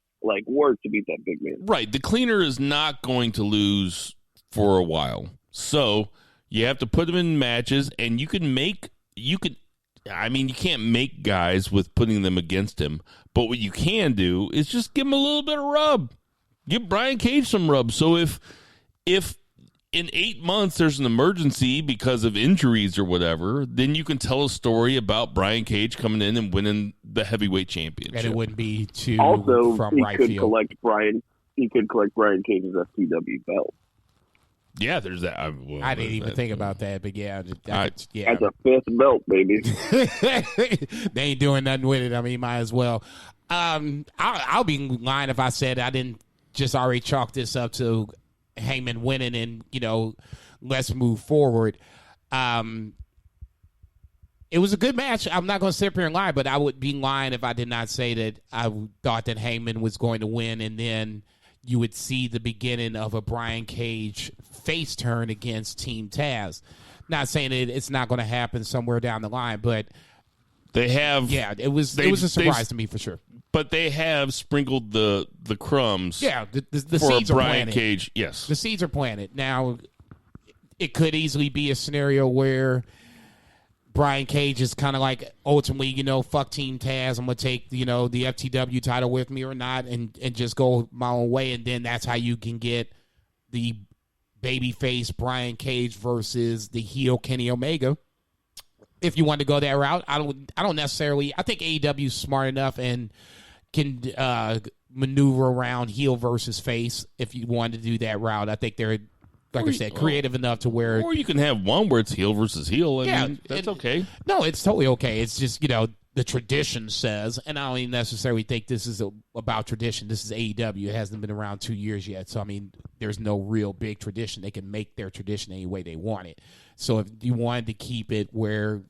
[SPEAKER 5] work to beat that big man.
[SPEAKER 3] Right. The cleaner is not going to lose for a while, so you have to put them in matches, and you can't make guys with putting them against him, but what you can do is just give him a little bit of rub. Give Brian Cage some rub. So if in 8 months there's an emergency because of injuries or whatever, then you can tell a story about Brian Cage coming in and winning the heavyweight championship.
[SPEAKER 4] And it wouldn't be too
[SPEAKER 5] also,
[SPEAKER 4] from
[SPEAKER 5] he
[SPEAKER 4] right
[SPEAKER 5] could
[SPEAKER 4] field.
[SPEAKER 5] He could collect Brian Cage's FTW belt.
[SPEAKER 3] Yeah, there's that.
[SPEAKER 4] I didn't even think about that, but yeah.
[SPEAKER 5] That's a 5th belt, baby.
[SPEAKER 4] They ain't doing nothing with it. Might as well. I'll be lying if I said I didn't just already chalk this up to Heyman winning and, let's move forward. It was a good match. I'm not going to sit up here and lie, but I would be lying if I did not say that I thought that Hangman was going to win, and then you would see the beginning of a Brian Cage face turn against Team Taz. Not saying that it's not going to happen somewhere down the line, but
[SPEAKER 3] they have.
[SPEAKER 4] Yeah, it was a surprise to me for sure.
[SPEAKER 3] But they have sprinkled the crumbs.
[SPEAKER 4] Yeah, the
[SPEAKER 3] for
[SPEAKER 4] seeds
[SPEAKER 3] a
[SPEAKER 4] are
[SPEAKER 3] Brian
[SPEAKER 4] planted.
[SPEAKER 3] Cage. Yes,
[SPEAKER 4] the seeds are planted. Now, it could easily be a scenario where Brian Cage is kind of like, ultimately, fuck Team Taz. I'm going to take, the FTW title with me or not and just go my own way. And then that's how you can get the babyface Brian Cage versus the heel Kenny Omega. If you want to go that route, I don't necessarily. I think AEW is smart enough and can maneuver around heel versus face. If you wanted to do that route, I think they're, like I said, creative enough to where...
[SPEAKER 3] Or you can have one where it's heel versus heel. I mean, that's okay.
[SPEAKER 4] No, it's totally okay. It's just, the tradition says, and I don't even necessarily think this is about tradition. This is AEW. It hasn't been around 2 years yet. So, I mean, there's no real big tradition. They can make their tradition any way they want it. So, if you wanted to keep it where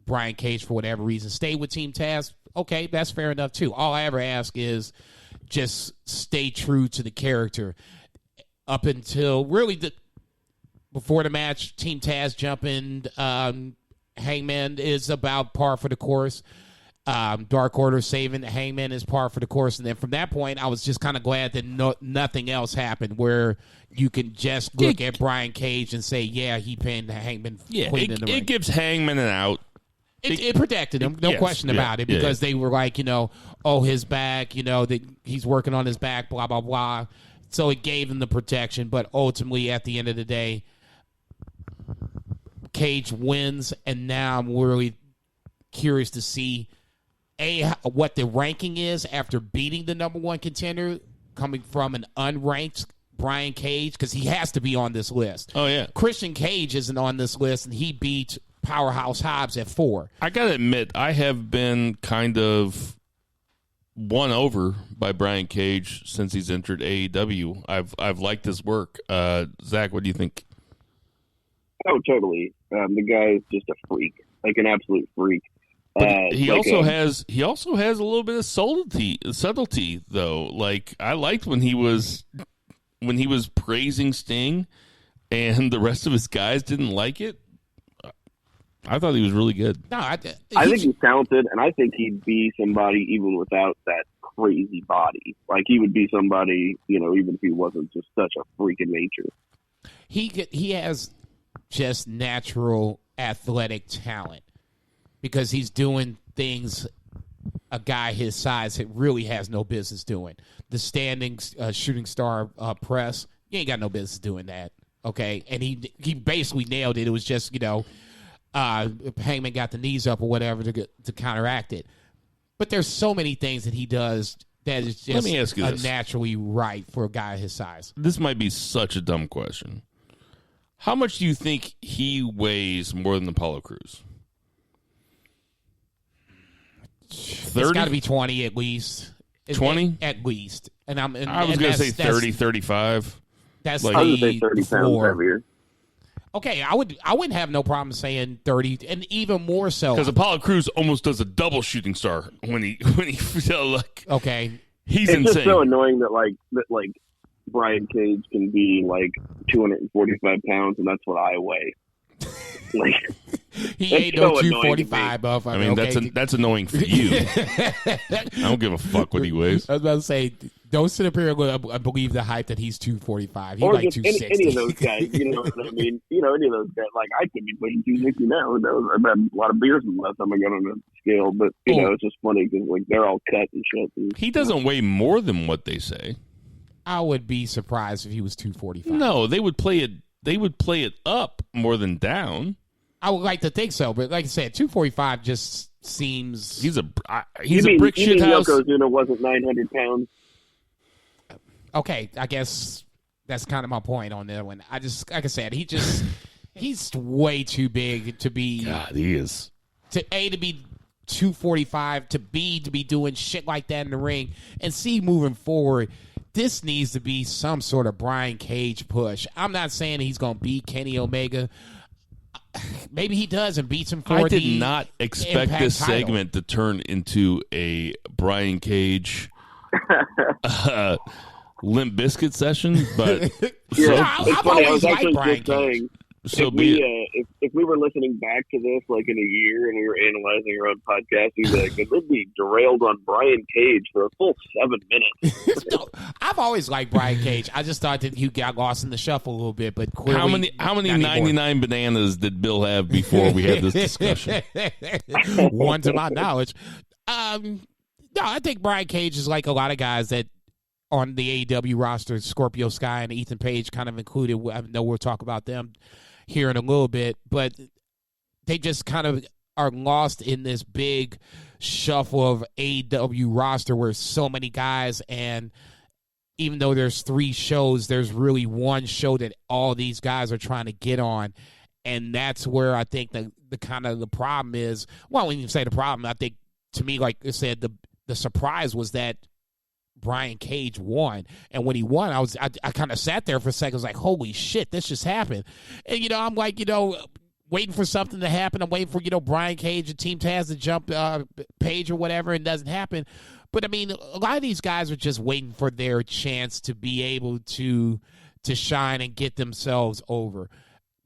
[SPEAKER 4] Brian Cage, for whatever reason, stayed with Team Taz, okay, that's fair enough, too. All I ever ask is just stay true to the character. Up until really before the match, Team Taz jumping Hangman is about par for the course. Dark Order saving Hangman is par for the course. And then from that point, I was just kind of glad that nothing else happened where you can just look at Brian Cage and say, yeah, he pinned Hangman clean in the ring.
[SPEAKER 3] It gives Hangman an out.
[SPEAKER 4] It protected him, no question about it, because they were like, his back, that he's working on his back, blah, blah, blah. So it gave him the protection, but ultimately, at the end of the day, Cage wins, and now I'm really curious to see, what the ranking is after beating the number one contender, coming from an unranked Brian Cage, because he has to be on this list.
[SPEAKER 3] Oh, yeah.
[SPEAKER 4] Christian Cage isn't on this list, and he beat Powerhouse Hobbs at 4.
[SPEAKER 3] I got to admit, I have been kind of won over by Brian Cage since he's entered AEW. I've liked his work. Zach, what do you think?
[SPEAKER 5] Oh, totally. The guy is just a freak, like an absolute freak.
[SPEAKER 3] But he also has a little bit of subtlety though. Like, I liked when he was praising Sting, and the rest of his guys didn't like it. I thought he was really good.
[SPEAKER 4] No, I
[SPEAKER 5] think he's talented, and I think he'd be somebody even without that crazy body. Like, he would be somebody, even if he wasn't just such a freak in nature.
[SPEAKER 4] He has just natural athletic talent because he's doing things a guy his size really has no business doing. The standing shooting star press, you ain't got no business doing that, okay? And he basically nailed it. It was just, Hangman got the knees up or whatever to counteract it. But there's so many things that he does that is just
[SPEAKER 3] Let me ask you
[SPEAKER 4] naturally right for a guy his size.
[SPEAKER 3] This might be such a dumb question. How much do you think he weighs more than Apollo Crews? 30?
[SPEAKER 4] It's got to be 20 at least.
[SPEAKER 3] 20?
[SPEAKER 4] At least. And
[SPEAKER 3] I was going to say 30, 35.
[SPEAKER 4] That's
[SPEAKER 5] I would say 30 pounds heavier.
[SPEAKER 4] Okay, I wouldn't have no problem saying 30, and even more so
[SPEAKER 3] because Apollo Crews almost does a double shooting star when he
[SPEAKER 4] okay,
[SPEAKER 3] he's
[SPEAKER 5] it's
[SPEAKER 3] insane.
[SPEAKER 5] It's just so annoying that Brian Cage can be 245 pounds, and that's what I weigh.
[SPEAKER 4] He ain't no 245 buff.
[SPEAKER 3] I mean, okay. That's annoying for you. I don't give a fuck what he weighs.
[SPEAKER 4] I was about to say, don't sit up here and believe the hype that he's 245. He's
[SPEAKER 5] or
[SPEAKER 4] like
[SPEAKER 5] just
[SPEAKER 4] 260.
[SPEAKER 5] Any of those guys, you know what I mean? Any of those guys. I could be pushing 260 now. Who knows? I've had a lot of beers from the last time I got on the scale, but it's just funny because they're all cut and shit. And,
[SPEAKER 3] he doesn't weigh more than what they say.
[SPEAKER 4] I would be surprised if he was 245.
[SPEAKER 3] No, they would play it. They would play it up more than down.
[SPEAKER 4] I would like to think so, but like I said, 245 just seems
[SPEAKER 3] he's a
[SPEAKER 5] brick
[SPEAKER 3] shit house.
[SPEAKER 5] Yokozuna wasn't 900 pounds.
[SPEAKER 4] Okay, I guess that's kind of my point on that one. I just, like I said, he's way too big to be.
[SPEAKER 3] God, he is.
[SPEAKER 4] To be 245, to be doing shit like that in the ring, and see moving forward. This needs to be some sort of Brian Cage push. I'm not saying he's going to beat Kenny Omega. maybe he does and beats him for
[SPEAKER 3] I did not expect
[SPEAKER 4] Impact
[SPEAKER 3] this
[SPEAKER 4] title.
[SPEAKER 3] segment to turn into a Brian Cage Limp Bizkit session, but
[SPEAKER 5] It's funny. I was actually
[SPEAKER 4] Brian
[SPEAKER 5] just saying, if we were listening back to this like in a year and we were analyzing our own podcast, we'd be like, we'd be derailed on Brian Cage for a full 7 minutes.
[SPEAKER 4] I've always liked Brian Cage. I just thought that he got lost in the shuffle a little bit, but clearly
[SPEAKER 3] how many 99 bananas did Bill have before we had this discussion?
[SPEAKER 4] One to my knowledge. No, I think Brian Cage is like a lot of guys that on the AEW roster, Scorpio Sky and Ethan Page kind of included. I know we'll talk about them here in a little bit, but they just kind of are lost in this big shuffle of AEW roster where so many guys, and even though there's 3 shows, there's really one show that all these guys are trying to get on. And that's where I think the kind of the problem is. Well, when you say the problem, I think to me, like I said, the surprise was that Brian Cage won. And when he won, I kind of sat there for a second. I was like, holy shit, this just happened. And, I'm like, waiting for something to happen. I'm waiting for, Brian Cage and Team Taz to jump Page or whatever, and it doesn't happen. But, I mean, a lot of these guys are just waiting for their chance to be able to shine and get themselves over.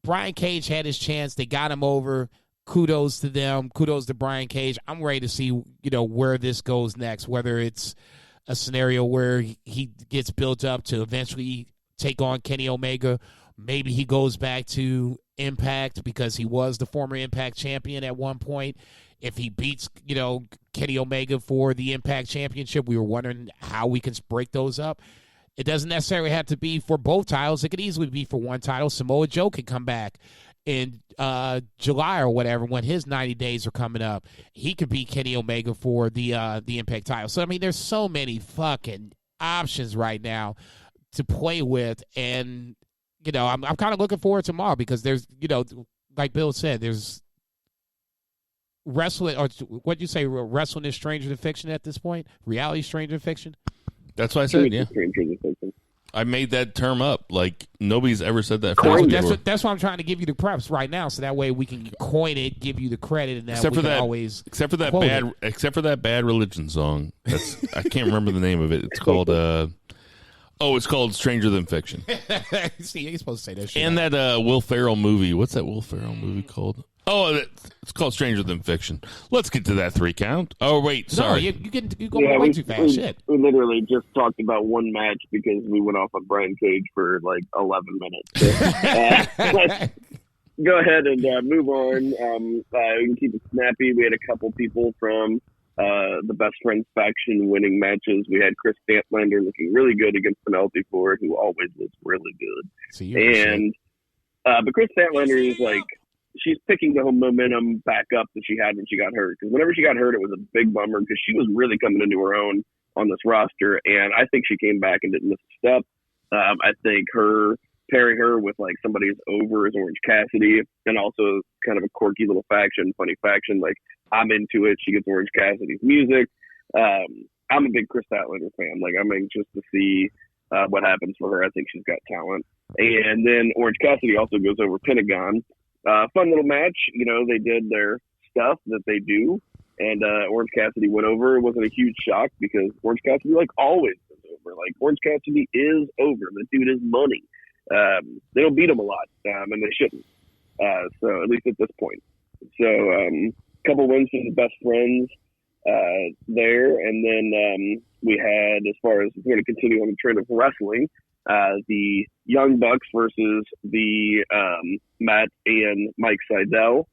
[SPEAKER 4] Brian Cage had his chance. They got him over. Kudos to them. Kudos to Brian Cage. I'm ready to see, where this goes next, whether it's a scenario where he gets built up to eventually take on Kenny Omega. Maybe he goes back to Impact because he was the former Impact champion at one point. If he beats, Kenny Omega for the Impact Championship, we were wondering how we can break those up. It doesn't necessarily have to be for both titles. It could easily be for one title. Samoa Joe could come back in July or whatever when his 90 days are coming up. He could beat Kenny Omega for the Impact title. So, I mean, there's so many fucking options right now to play with. And, I'm kind of looking forward to tomorrow because there's, like Bill said, there's wrestling, or what you say, wrestling is stranger than fiction at this point? Reality is stranger than fiction?
[SPEAKER 3] That's what I said, yeah. I made that term up. Like, nobody's ever said that phrase before.
[SPEAKER 4] That's why I'm trying to give you the preps right now, so that way we can coin it, give you the credit, and
[SPEAKER 3] except for that bad religion song. I can't remember the name of it. It's called it's called Stranger Than Fiction.
[SPEAKER 4] See, you're supposed to say that shit.
[SPEAKER 3] And that Will Ferrell movie. What's that Will Ferrell movie called? Oh, it's called Stranger Than Fiction. Let's get to that 3 count. Oh, wait, sorry.
[SPEAKER 4] No, you go way too fast. Shit.
[SPEAKER 5] We literally just talked about one match because we went off on Brian Cage for like 11 minutes. So, let's go ahead and move on. We can keep it snappy. We had a couple people from the Best Friends faction winning matches. We had Chris Statlander looking really good against Penelope Ford, who always looks really good. But Chris Statlander is like, she's picking the whole momentum back up that she had when she got hurt. Because whenever she got hurt, it was a big bummer because she was really coming into her own on this roster. And I think she came back and didn't miss a step. I think pairing her with like somebody as over as Orange Cassidy, and also kind of a quirky little faction, funny faction. Like, I'm into it. She gets Orange Cassidy's music. I'm a big Chris Statlander fan. Like, I'm anxious to see what happens for her. I think she's got talent. And then Orange Cassidy also goes over Pentagon. Fun little match. They did their stuff that they do, and Orange Cassidy went over. It wasn't a huge shock because Orange Cassidy, like, always goes over. Like, Orange Cassidy is over. The dude is money. They don't beat him a lot, and they shouldn't. So, at least at this point. So, a couple wins from the Best Friends there, and then we had, as far as we're going to continue on the trend of wrestling, the Young Bucks versus the Matt and Mike Sydal.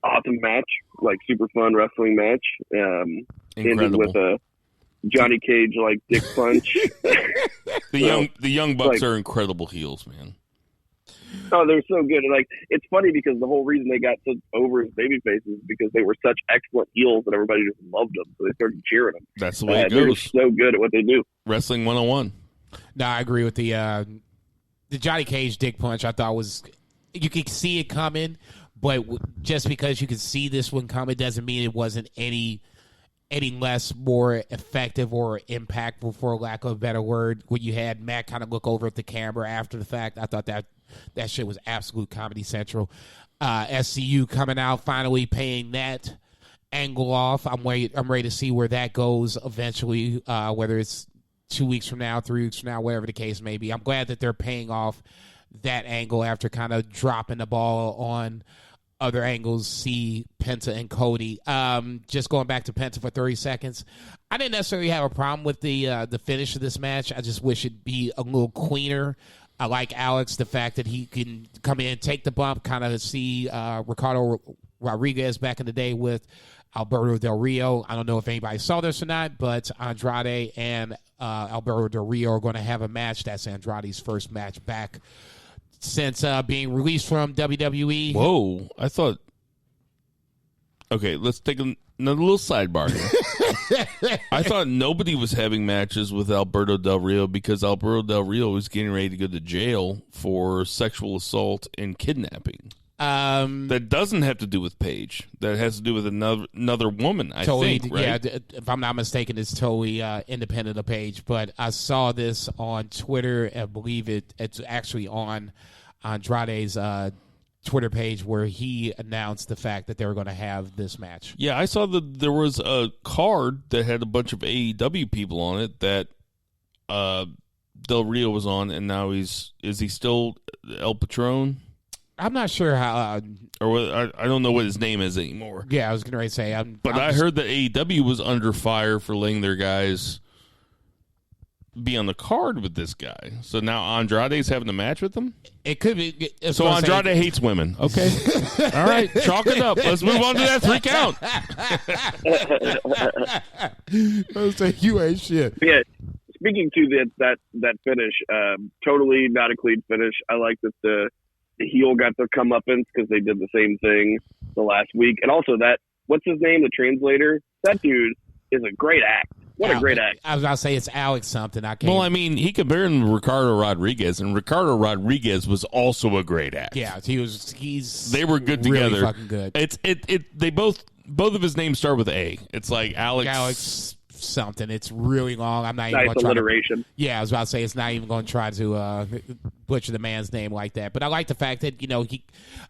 [SPEAKER 5] Awesome match, like super fun wrestling match. Ended with a Johnny Cage like dick punch.
[SPEAKER 3] The Young Bucks are incredible heels, man.
[SPEAKER 5] Oh, they're so good. And, like, it's funny because the whole reason they got so over as babyfaces is because they were such excellent heels that everybody just loved them, so they started cheering them.
[SPEAKER 3] That's the way it
[SPEAKER 5] They're
[SPEAKER 3] goes.
[SPEAKER 5] so good at what they do.
[SPEAKER 3] Wrestling 101.
[SPEAKER 4] No, I agree with the Johnny Cage dick punch. I thought you could see it coming, but just because you could see this one coming doesn't mean it wasn't any any less more effective or impactful, for lack of a better word. When you had Matt kind of look over at the camera after the fact, I thought that shit was absolute Comedy Central. SCU coming out, finally paying that angle off. I'm ready to see where that goes eventually, whether it's 2 weeks from now, 3 weeks from now, whatever the case may be. I'm glad that they're paying off that angle after kind of dropping the ball on other angles, see Penta and Cody. Just going back to Penta for 30 seconds, I didn't necessarily have a problem with the finish of this match. I just wish it'd be a little cleaner. I like Alex, the fact that he can come in, take the bump, kind of see Ricardo Rodriguez back in the day with Alberto Del Rio. I don't know if anybody saw this or not, but Andrade and Alberto Del Rio are going to have a match. That's Andrade's first match back since being released from WWE.
[SPEAKER 3] Whoa, I thought... Okay, let's take another little sidebar here. I thought nobody was having matches with Alberto Del Rio because Alberto Del Rio was getting ready to go to jail for sexual assault and kidnapping. That doesn't have to do with Paige. That has to do with another woman, I think, right?
[SPEAKER 4] Yeah, if I'm not mistaken, it's totally independent of Paige. But I saw this on Twitter. I believe it's actually on Andrade's Twitter page where he announced the fact that they were going to have this match.
[SPEAKER 3] Yeah, I saw that there was a card that had a bunch of AEW people on it that Del Rio was on, and now is he still El Patron?
[SPEAKER 4] I'm not sure how.
[SPEAKER 3] I don't know what his name is anymore.
[SPEAKER 4] Yeah, I was going to say.
[SPEAKER 3] I heard that AEW was under fire for letting their guys be on the card with this guy. So now Andrade's having a match with him?
[SPEAKER 4] It could be.
[SPEAKER 3] So Andrade hates women. Okay. All right. Chalk it up. Let's move on to that 3 count.
[SPEAKER 4] I was saying, you ain't shit.
[SPEAKER 5] Yeah. Speaking to that finish, totally not a clean finish. I like that the heel got their comeuppance because they did the same thing the last week. And also what's his name, the translator? That dude is a great act. What a great act.
[SPEAKER 4] I was about to say it's Alex something.
[SPEAKER 3] Well, I mean, he compared him to Ricardo Rodriguez, and Ricardo Rodriguez was also a great act.
[SPEAKER 4] Yeah, they
[SPEAKER 3] were good
[SPEAKER 4] really
[SPEAKER 3] together.
[SPEAKER 4] Fucking good.
[SPEAKER 3] They both of his names start with A. It's like Alex
[SPEAKER 4] something. It's really long. I'm not even
[SPEAKER 5] nice
[SPEAKER 4] going to
[SPEAKER 5] alliteration.
[SPEAKER 4] I was about to say it's not even going to try to butcher the man's name like that. But I like the fact that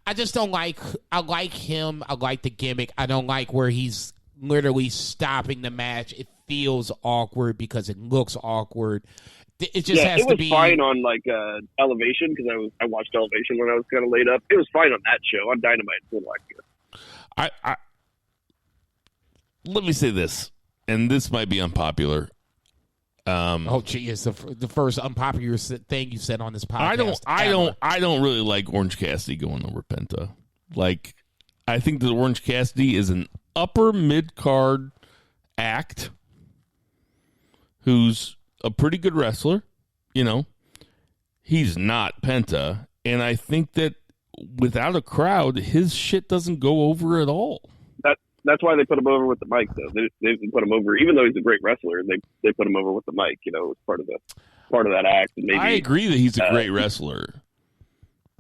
[SPEAKER 4] I just don't like. I like him. I like the gimmick. I don't like where he's literally stopping the match. It feels awkward because it looks awkward. It just has to be.
[SPEAKER 5] It was fine on Elevation because I watched Elevation when I was kind of laid up. It was fine on that show. On Dynamite, it's a little awkward.
[SPEAKER 3] Let me say this, and this might be unpopular.
[SPEAKER 4] Oh, gee, it's the first unpopular thing you said on this podcast.
[SPEAKER 3] I don't really like Orange Cassidy going over Penta. Like, I think that Orange Cassidy is an upper mid card act who's a pretty good wrestler. He's not Penta, and I think that without a crowd, his shit doesn't go over at all.
[SPEAKER 5] That's why they put him over with the mic, though. They put him over, even though he's a great wrestler. They put him over with the mic. It's part of that act. And maybe,
[SPEAKER 3] I agree that he's a great wrestler,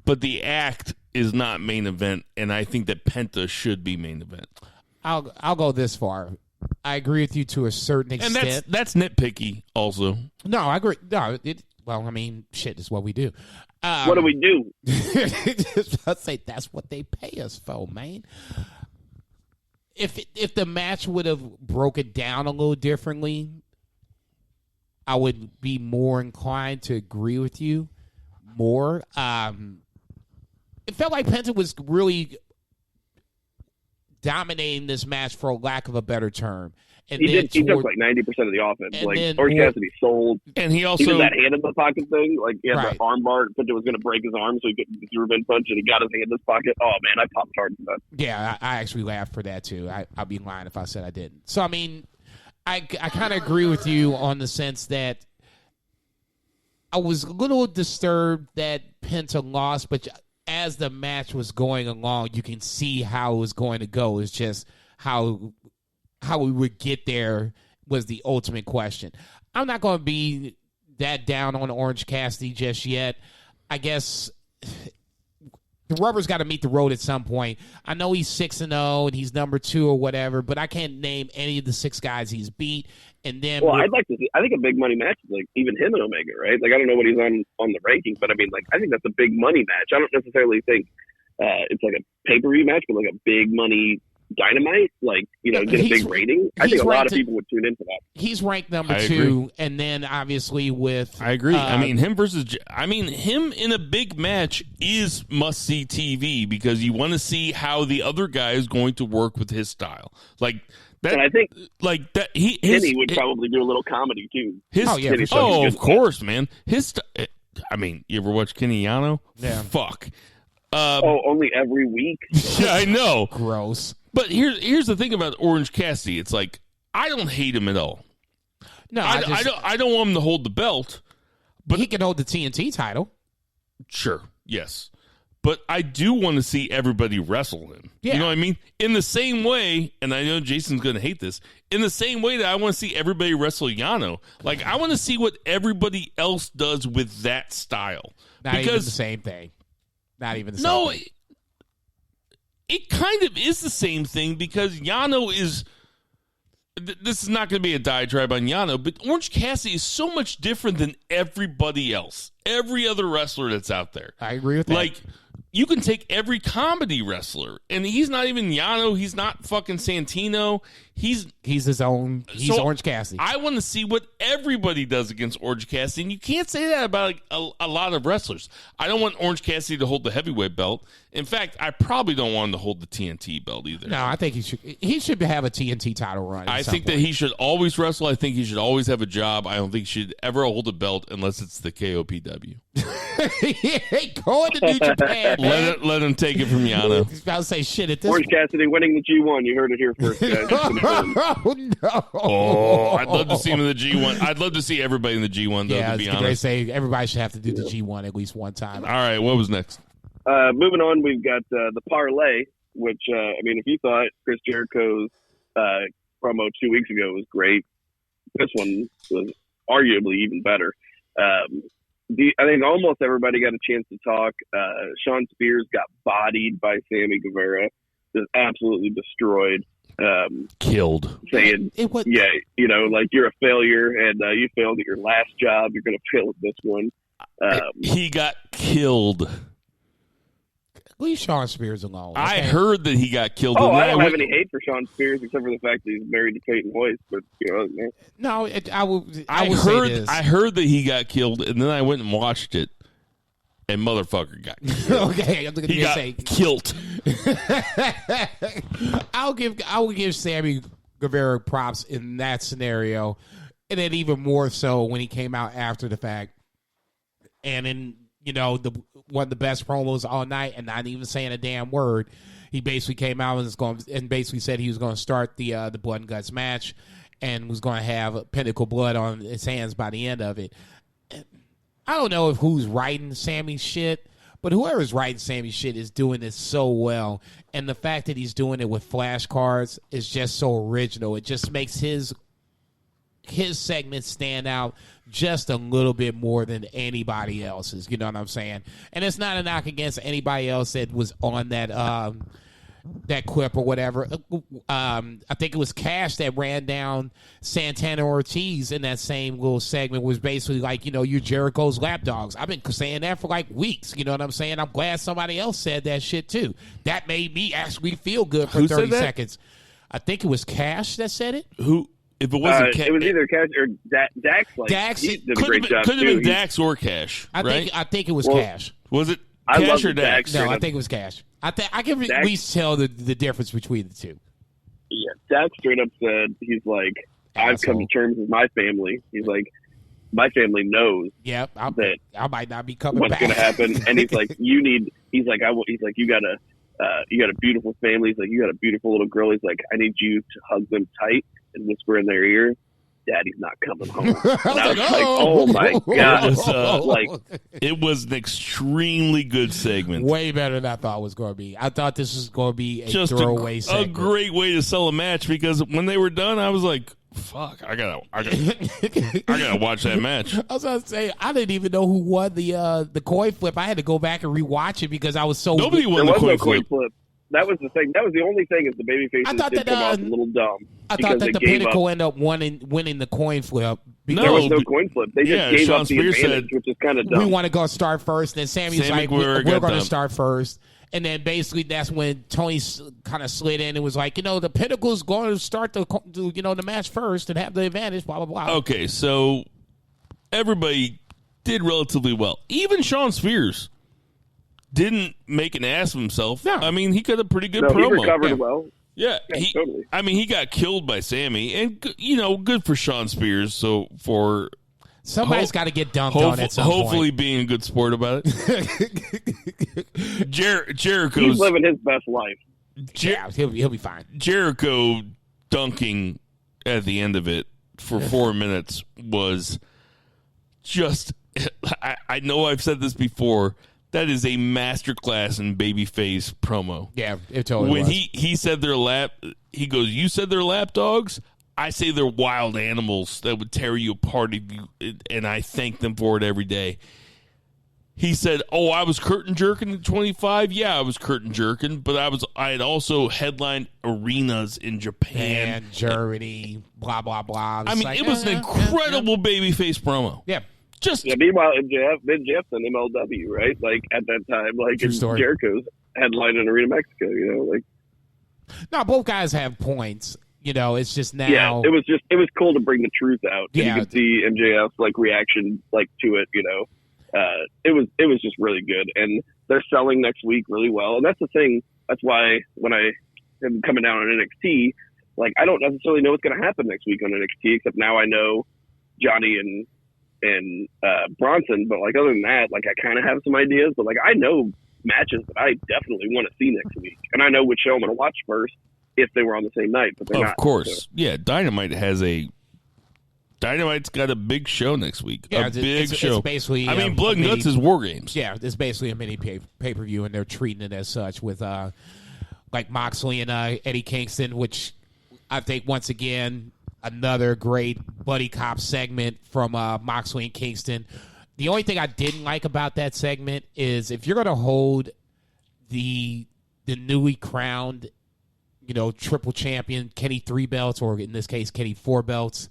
[SPEAKER 3] but the act is not main event, and I think that Penta should be main event.
[SPEAKER 4] I'll go this far. I agree with you to a certain extent.
[SPEAKER 3] And that's nitpicky also.
[SPEAKER 4] No, I agree. No, shit is what we do.
[SPEAKER 5] What do we do?
[SPEAKER 4] I'd say that's what they pay us for, man. If the match would have broken down a little differently, I would be more inclined to agree with you more. It felt like Penta was really dominating this match, for lack of a better term. And
[SPEAKER 5] he took like 90% of the offense. Like, Orange Cassidy sold.
[SPEAKER 3] And he
[SPEAKER 5] did that hand in the pocket thing. Like, he had
[SPEAKER 4] right.
[SPEAKER 5] the arm bar. Penta was going to break his arm, so he couldn't get the revenge punch, and he got his hand in his pocket. Oh, man, I popped hard for that.
[SPEAKER 4] Yeah, I actually laughed for that, too. I'd be lying if I said I didn't. So, I mean, I kind of agree with you on the sense that I was a little disturbed that Penta lost, but as the match was going along, you can see how it was going to go. It's just how we would get there was the ultimate question. I'm not going to be that down on Orange Cassidy just yet. I guess the rubber's got to meet the road at some point. I know he's 6-0 and he's number 2 or whatever, but I can't name any of the 6 guys he's beat. And then,
[SPEAKER 5] well, I'd like to see. I think a big money match is like even him and Omega, right? Like I don't know what he's on the rankings, but I mean, like I think that's a big money match. I don't necessarily think it's like a pay-per-view match, but like a big money Dynamite, like, you know, get a big rating. I think a lot of people would tune into that.
[SPEAKER 4] He's ranked number 2, and then obviously with
[SPEAKER 3] I agree. I mean, him in a big match is must-see TV because you want to see how the other guy is going to work with his style. Like that,
[SPEAKER 5] and I think
[SPEAKER 3] like that
[SPEAKER 5] Kenny would probably do a little comedy too.
[SPEAKER 3] Of course, man. I mean, you ever watch Kenny Yano?
[SPEAKER 4] Yeah.
[SPEAKER 3] Fuck.
[SPEAKER 5] Only every week.
[SPEAKER 3] Yeah, I know.
[SPEAKER 4] Gross.
[SPEAKER 3] But here's the thing about Orange Cassidy. It's like I don't hate him at all.
[SPEAKER 4] No,
[SPEAKER 3] I don't want him to hold the belt, but
[SPEAKER 4] he can hold the TNT title.
[SPEAKER 3] Sure, yes, but I do want to see everybody wrestle him.
[SPEAKER 4] Yeah.
[SPEAKER 3] You know what I mean? In the same way, and I know Jason's going to hate this. In the same way that I want to see everybody wrestle Yano, like I want to see what everybody else does with that style.
[SPEAKER 4] Not even the same thing. Not even the same thing.
[SPEAKER 3] It kind of is the same thing because Yano is. This is not going to be a diatribe on Yano, but Orange Cassidy is so much different than everybody else, every other wrestler that's out there.
[SPEAKER 4] I agree with that.
[SPEAKER 3] Like, you can take every comedy wrestler, and he's not even Yano. He's not fucking Santino. He's
[SPEAKER 4] his own. He's Orange Cassidy.
[SPEAKER 3] I want to see what everybody does against Orange Cassidy, and you can't say that about a lot of wrestlers. I don't want Orange Cassidy to hold the heavyweight belt. In fact, I probably don't want him to hold the TNT belt either.
[SPEAKER 4] No, I think he should have a TNT title run.
[SPEAKER 3] I think that he should always wrestle. I think he should always have a job. I don't think he should ever hold a belt unless it's the KOPW.
[SPEAKER 4] He ain't going to New Japan, man.
[SPEAKER 3] Let him take it from Yano.
[SPEAKER 4] He's about to say shit at this
[SPEAKER 5] Orange
[SPEAKER 4] point.
[SPEAKER 5] Cassidy winning the G1. You heard it here first, guys.
[SPEAKER 4] Oh, no.
[SPEAKER 3] Oh, I'd love to see him in the G1. I'd love to see everybody in the G1, though,
[SPEAKER 4] yeah,
[SPEAKER 3] to be honest.
[SPEAKER 4] They say everybody should have to do the G1 at least one time.
[SPEAKER 3] All right, what was next?
[SPEAKER 5] Moving on, we've got the parlay, which, I mean, if you thought Chris Jericho's promo 2 weeks ago was great, this one was arguably even better. I think almost everybody got a chance to talk. Shawn Spears got bodied by Sammy Guevara, just absolutely destroyed.
[SPEAKER 3] Killed.
[SPEAKER 5] Saying, yeah, you know, like you're a failure and you failed at your last job. You're going to fail at this one.
[SPEAKER 3] He got killed.
[SPEAKER 4] Leave Shawn Spears alone. Okay?
[SPEAKER 3] I heard that he got killed.
[SPEAKER 5] Oh, I don't have any hate for Shawn Spears except for the fact that he's married to Peyton Royce. But you know, man.
[SPEAKER 4] No,
[SPEAKER 3] I heard that he got killed, and then I went and watched it, and motherfucker got killed.
[SPEAKER 4] Okay, I'm going to say
[SPEAKER 3] killed.
[SPEAKER 4] I will give Sammy Guevara props in that scenario, and then even more so when he came out after the fact, and in one of the best promos all night, and not even saying a damn word. He basically came out and basically said he was going to start the blood and guts match, and was going to have Pinnacle blood on his hands by the end of it. I don't know who's writing Sammy's shit, but whoever's writing Sammy's shit is doing this so well, and the fact that he's doing it with flashcards is just so original. It just makes his segments stand out just a little bit more than anybody else's. You know what I'm saying? And it's not a knock against anybody else that was on that clip or whatever. I think it was Cash that ran down Santana Ortiz in that same little segment, was basically like, you're Jericho's lapdogs. I've been saying that for like weeks. You know what I'm saying? I'm glad somebody else said that shit too. That made me actually feel good for 30 seconds. I think it was Cash that said it.
[SPEAKER 3] Who? If it wasn't
[SPEAKER 5] it was either Cash or Dax.
[SPEAKER 4] Dax
[SPEAKER 5] he did a great job
[SPEAKER 3] could have
[SPEAKER 5] too.
[SPEAKER 3] been Dax or Cash.
[SPEAKER 4] I think it was Cash.
[SPEAKER 3] Was it Cash or Dax?
[SPEAKER 4] No, I think it was Cash. I can at least tell the difference between the two.
[SPEAKER 5] Yeah, Dax straight up said, he's like, I've come to terms with my family. He's like, my family knows.
[SPEAKER 4] Yep,
[SPEAKER 5] that
[SPEAKER 4] I might not be coming
[SPEAKER 5] what's
[SPEAKER 4] back.
[SPEAKER 5] going to happen. And he's like, you got a beautiful family. He's like, you got a beautiful little girl. He's like, I need you to hug them tight and whisper in their ear, Daddy's not coming home. And I was like, oh my God.
[SPEAKER 3] It was an extremely good segment.
[SPEAKER 4] Way better than I thought it was going to be. I thought this was going to be
[SPEAKER 3] Just
[SPEAKER 4] throwaway segment.
[SPEAKER 3] A great way to sell a match, because when they were done, I was like, fuck, I gotta watch that match.
[SPEAKER 4] I was gonna say I didn't even know who won the coin flip. I had to go back and rewatch it because I was so
[SPEAKER 3] nobody won the coin flip.
[SPEAKER 5] That was the thing. That was the only thing is the babyfaces did come off a little dumb.
[SPEAKER 4] I thought that the Pinnacle ended up winning the coin flip.
[SPEAKER 5] There was no coin flip. They just gave
[SPEAKER 3] Sean
[SPEAKER 5] up the
[SPEAKER 3] Spears
[SPEAKER 5] advantage, which is kind of dumb.
[SPEAKER 4] We want to go start first. And then Sammy's like, we're going to start first. And then basically that's when Tony kind of slid in and was like, the Pinnacle's going to start the match first and have the advantage, blah, blah, blah.
[SPEAKER 3] Okay, so everybody did relatively well. Even Sean Spears didn't make an ass of himself.
[SPEAKER 4] No.
[SPEAKER 3] I mean, he got a pretty good promo.
[SPEAKER 5] He recovered well.
[SPEAKER 3] Yeah,
[SPEAKER 5] totally.
[SPEAKER 3] I mean, he got killed by Sammy, and good for Sean Spears. So for
[SPEAKER 4] somebody's got to get dunked on at some
[SPEAKER 3] hopefully
[SPEAKER 4] point.
[SPEAKER 3] Being a good sport about it. Jericho's
[SPEAKER 5] he's living his best life.
[SPEAKER 4] He'll be fine.
[SPEAKER 3] Jericho dunking at the end of it for 4 minutes was just. I know I've said this before. That is a masterclass in babyface promo.
[SPEAKER 4] Yeah, it totally
[SPEAKER 3] when
[SPEAKER 4] was.
[SPEAKER 3] he said they're he goes, you said they're lap dogs? I say they're wild animals that would tear you apart, and I thank them for it every day. He said, oh, I was curtain jerking at 25? Yeah, I was curtain jerking, but I had also headlined arenas in Japan.
[SPEAKER 4] And Germany, blah, blah, blah.
[SPEAKER 3] I mean, it was an incredible babyface promo.
[SPEAKER 4] Yeah.
[SPEAKER 5] Meanwhile, MJF's an MLW, right? Like at that time, like in Jericho's headline in Arena Mexico,
[SPEAKER 4] No, both guys have points. It's just now.
[SPEAKER 5] Yeah, it was cool to bring the truth out. Yeah, you could see MJF's reaction to it. It was just really good, and they're selling next week really well. And that's the thing. That's why when I am coming down on NXT, I don't necessarily know what's going to happen next week on NXT, except now I know Johnny and Bronson, but other than that, I kind of have some ideas, but I know matches that I definitely want to see next week, and I know which show I'm going to watch first if they were on the same night, but they're not.
[SPEAKER 3] Of course, so. Yeah. Dynamite's got a big show next week.
[SPEAKER 4] Yeah,
[SPEAKER 3] a big show.
[SPEAKER 4] It's basically,
[SPEAKER 3] Blood and Guts is War Games.
[SPEAKER 4] Yeah, it's basically a mini pay-per-view, and they're treating it as such with Moxley and Eddie Kingston, which I think once again. Another great buddy cop segment from Moxley and Kingston. The only thing I didn't like about that segment is if you're going to hold the newly crowned, triple champion Kenny 3 belts, or in this case Kenny 4 belts,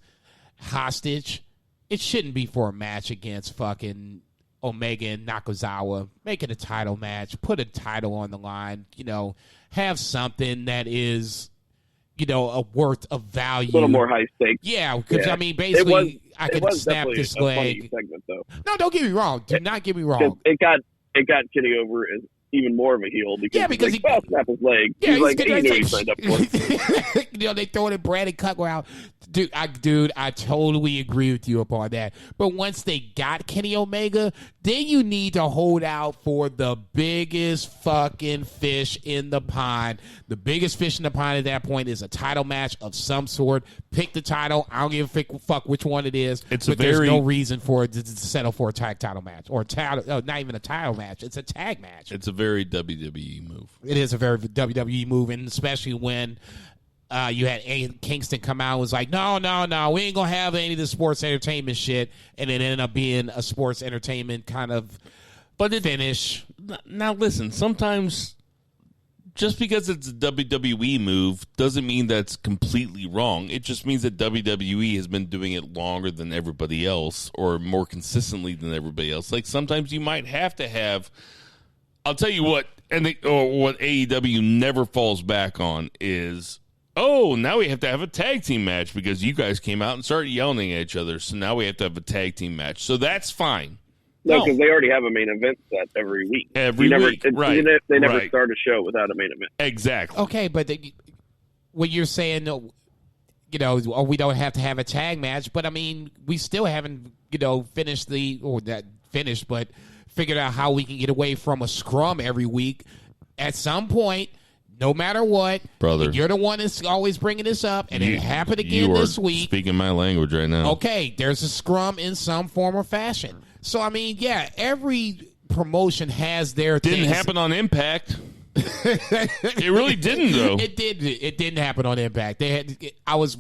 [SPEAKER 4] hostage, it shouldn't be for a match against fucking Omega and Nakazawa. Make it a title match. Put a title on the line. Have something that is. A worth of value.
[SPEAKER 5] A little more high stakes.
[SPEAKER 4] Yeah, because, basically, I could snap this leg.
[SPEAKER 5] Segment, though.
[SPEAKER 4] No, don't get me wrong. Do not get me wrong.
[SPEAKER 5] It got Kenny over as even more of a heel because he snapped his leg.
[SPEAKER 4] Yeah,
[SPEAKER 5] he signed up for it.
[SPEAKER 4] They throw it in Brandon Cutler. Dude, I totally agree with you upon that. But once they got Kenny Omega, then you need to hold out for the biggest fucking fish in the pond. The biggest fish in the pond at that point is a title match of some sort. Pick the title. I don't give a fuck which one it is. There's no reason for it to settle for a tag title match. Or not even a title match. It's a tag match.
[SPEAKER 3] It's a very WWE move.
[SPEAKER 4] It is a very WWE move, and especially when you had Kingston come out and was like, no, we ain't going to have any of the sports entertainment shit, and it ended up being a sports entertainment kind of finish.
[SPEAKER 3] Now, listen, sometimes just because it's a WWE move doesn't mean that's completely wrong. It just means that WWE has been doing it longer than everybody else or more consistently than everybody else. Sometimes you might have to have... I'll tell you what, what AEW never falls back on is... Oh, now we have to have a tag team match because you guys came out and started yelling at each other. So now we have to have a tag team match. So that's fine.
[SPEAKER 5] No, because they already have a main event set every week.
[SPEAKER 3] Right.
[SPEAKER 5] They never start a show without a main event.
[SPEAKER 3] Exactly.
[SPEAKER 4] Okay, but when you're saying, we don't have to have a tag match, but we still haven't, finished but figured out how we can get away from a scrum every week. At some point, no matter what,
[SPEAKER 3] brother,
[SPEAKER 4] you're the one that's always bringing this up, and it happened again this week.
[SPEAKER 3] Speaking my language right now.
[SPEAKER 4] Okay, there's a scrum in some form or fashion. So, every promotion has their
[SPEAKER 3] Didn't happen on Impact. It really didn't, though.
[SPEAKER 4] It didn't happen on Impact. I was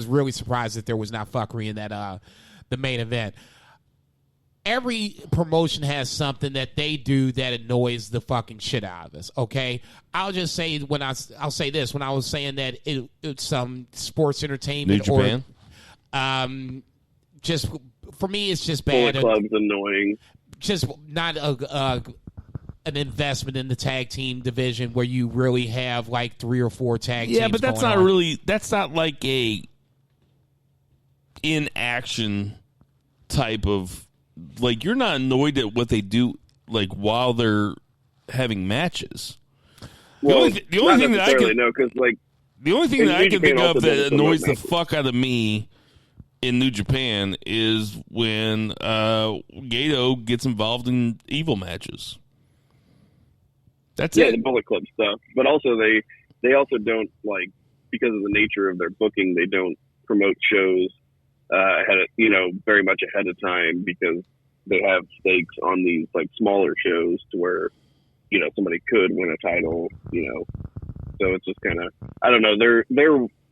[SPEAKER 4] really surprised that there was not fuckery in that the main event. Every promotion has something that they do that annoys the fucking shit out of us. Okay, I'll just say I'll say this when I was saying that it's some sports entertainment
[SPEAKER 3] New Japan.
[SPEAKER 4] or just for me it's just bad.
[SPEAKER 5] Bullet Club's annoying. Just
[SPEAKER 4] not an investment in the tag team division where you really have like 3 or 4 tag teams.
[SPEAKER 3] Yeah, but that's not really. That's not like a in action type of. Like, you're not annoyed at what they do, like, while they're having matches.
[SPEAKER 5] Well,
[SPEAKER 3] the only thing that I can think of that annoys the fuck out of me in New Japan is when Gato gets involved in evil matches. That's it.
[SPEAKER 5] Yeah, the Bullet Club stuff. But also, they also don't, like, because of the nature of their booking, they don't promote shows very much ahead of time because they have stakes on these like smaller shows to where, somebody could win a title, so it's just kind of, I don't know.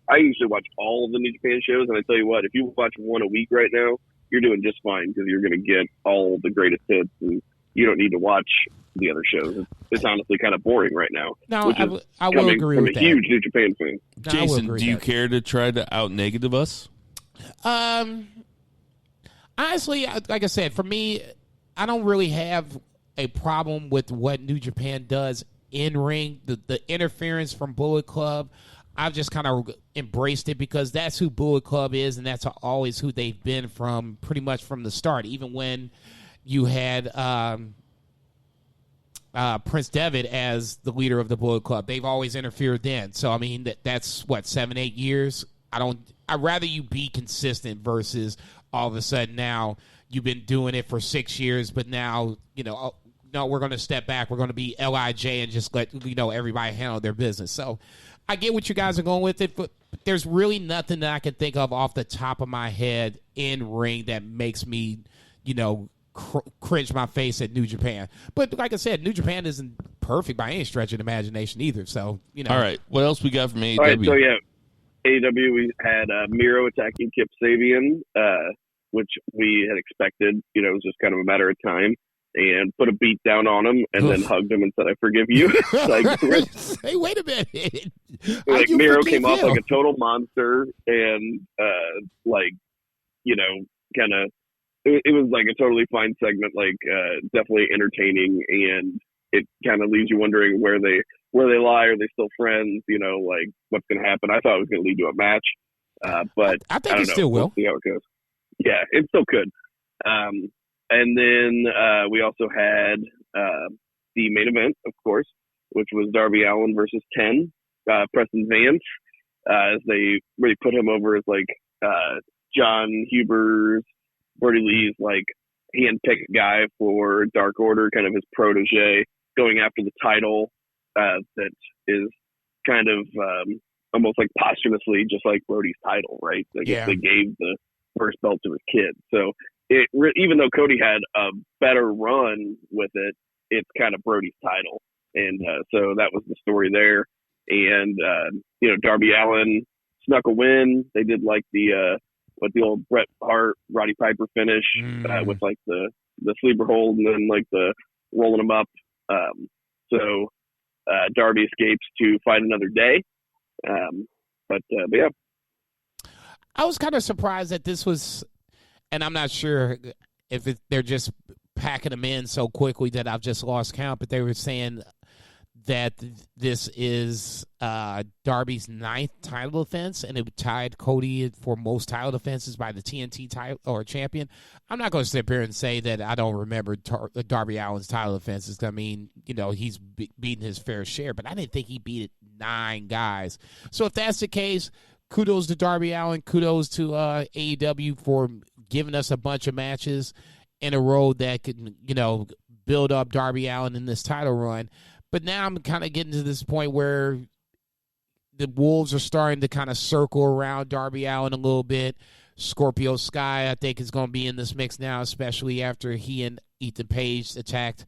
[SPEAKER 5] I usually watch all of the New Japan shows, and I tell you what, if you watch one a week right now, you're doing just fine because you're going to get all the greatest hits, and you don't need to watch the other shows. It's honestly kind of boring right now.
[SPEAKER 4] No, I will agree with that.
[SPEAKER 5] I'm a huge New Japan fan.
[SPEAKER 3] Jason, do you care to try to out-negative us?
[SPEAKER 4] Honestly, like I said, for me, I don't really have a problem with what New Japan does in ring. The interference from Bullet Club, I've just kind of embraced it because that's who Bullet Club is, and that's always who they've been from pretty much from the start. Even when you had Prince Devitt as the leader of the Bullet Club, they've always interfered then. So I mean, that's what 7-8 years. I'd rather you be consistent versus all of a sudden now you've been doing it for 6 years, but now, no, we're going to step back. We're going to be LIJ and just let, everybody handle their business. So I get what you guys are going with it, but there's really nothing that I can think of off the top of my head in ring that makes me, cringe my face at New Japan. But like I said, New Japan isn't perfect by any stretch of the imagination either. So,
[SPEAKER 3] All right. What else we got from AEW?
[SPEAKER 5] All right, so yeah. AEW, we had Miro attacking Kip Sabian, which we had expected. It was just kind of a matter of time, and put a beat down on him, and then hugged him and said, "I forgive you."
[SPEAKER 4] Hey, wait a minute!
[SPEAKER 5] Like Miro came off like a total monster, and kind of. It was like a totally fine segment, definitely entertaining, and it kind of leaves you wondering where they lie. Are they still friends? What's going to happen? I thought it was going to lead to a match, but
[SPEAKER 4] I think it
[SPEAKER 5] We'll
[SPEAKER 4] still will.
[SPEAKER 5] see how it goes. Yeah, it still could. And then we also had the main event, of course, which was Darby Allin versus 10, Preston Vance, as they really put him over as John Huber's, Brody Lee's hand-picked guy for Dark Order, kind of his protege, going after the title that is kind of almost like posthumously just like Brody's title, right? They gave the first belt to his kid. So even though Cody had a better run with it, it's kind of Brody's title. And so that was the story there. And, Darby Allin snuck a win. They did the old Bret Hart, Roddy Piper finish with the sleeper hold and then the rolling them up. So Darby escapes to fight another day. But yeah.
[SPEAKER 4] I was kind of surprised that this was, and I'm not sure if they're just packing them in so quickly that I've just lost count, but they were saying that this is Darby's 9th title defense, and it tied Cody for most title defenses by the TNT title or champion. I'm not going to sit here and say that I don't remember Darby Allin's title defenses. I mean, he's beaten his fair share, but I didn't think he beat 9 guys. So if that's the case, kudos to Darby Allin. Kudos to AEW for giving us a bunch of matches in a row that could, build up Darby Allin in this title run. But now I'm kind of getting to this point where the Wolves are starting to kind of circle around Darby Allin a little bit. Scorpio Sky, I think, is going to be in this mix now, especially after he and Ethan Page attacked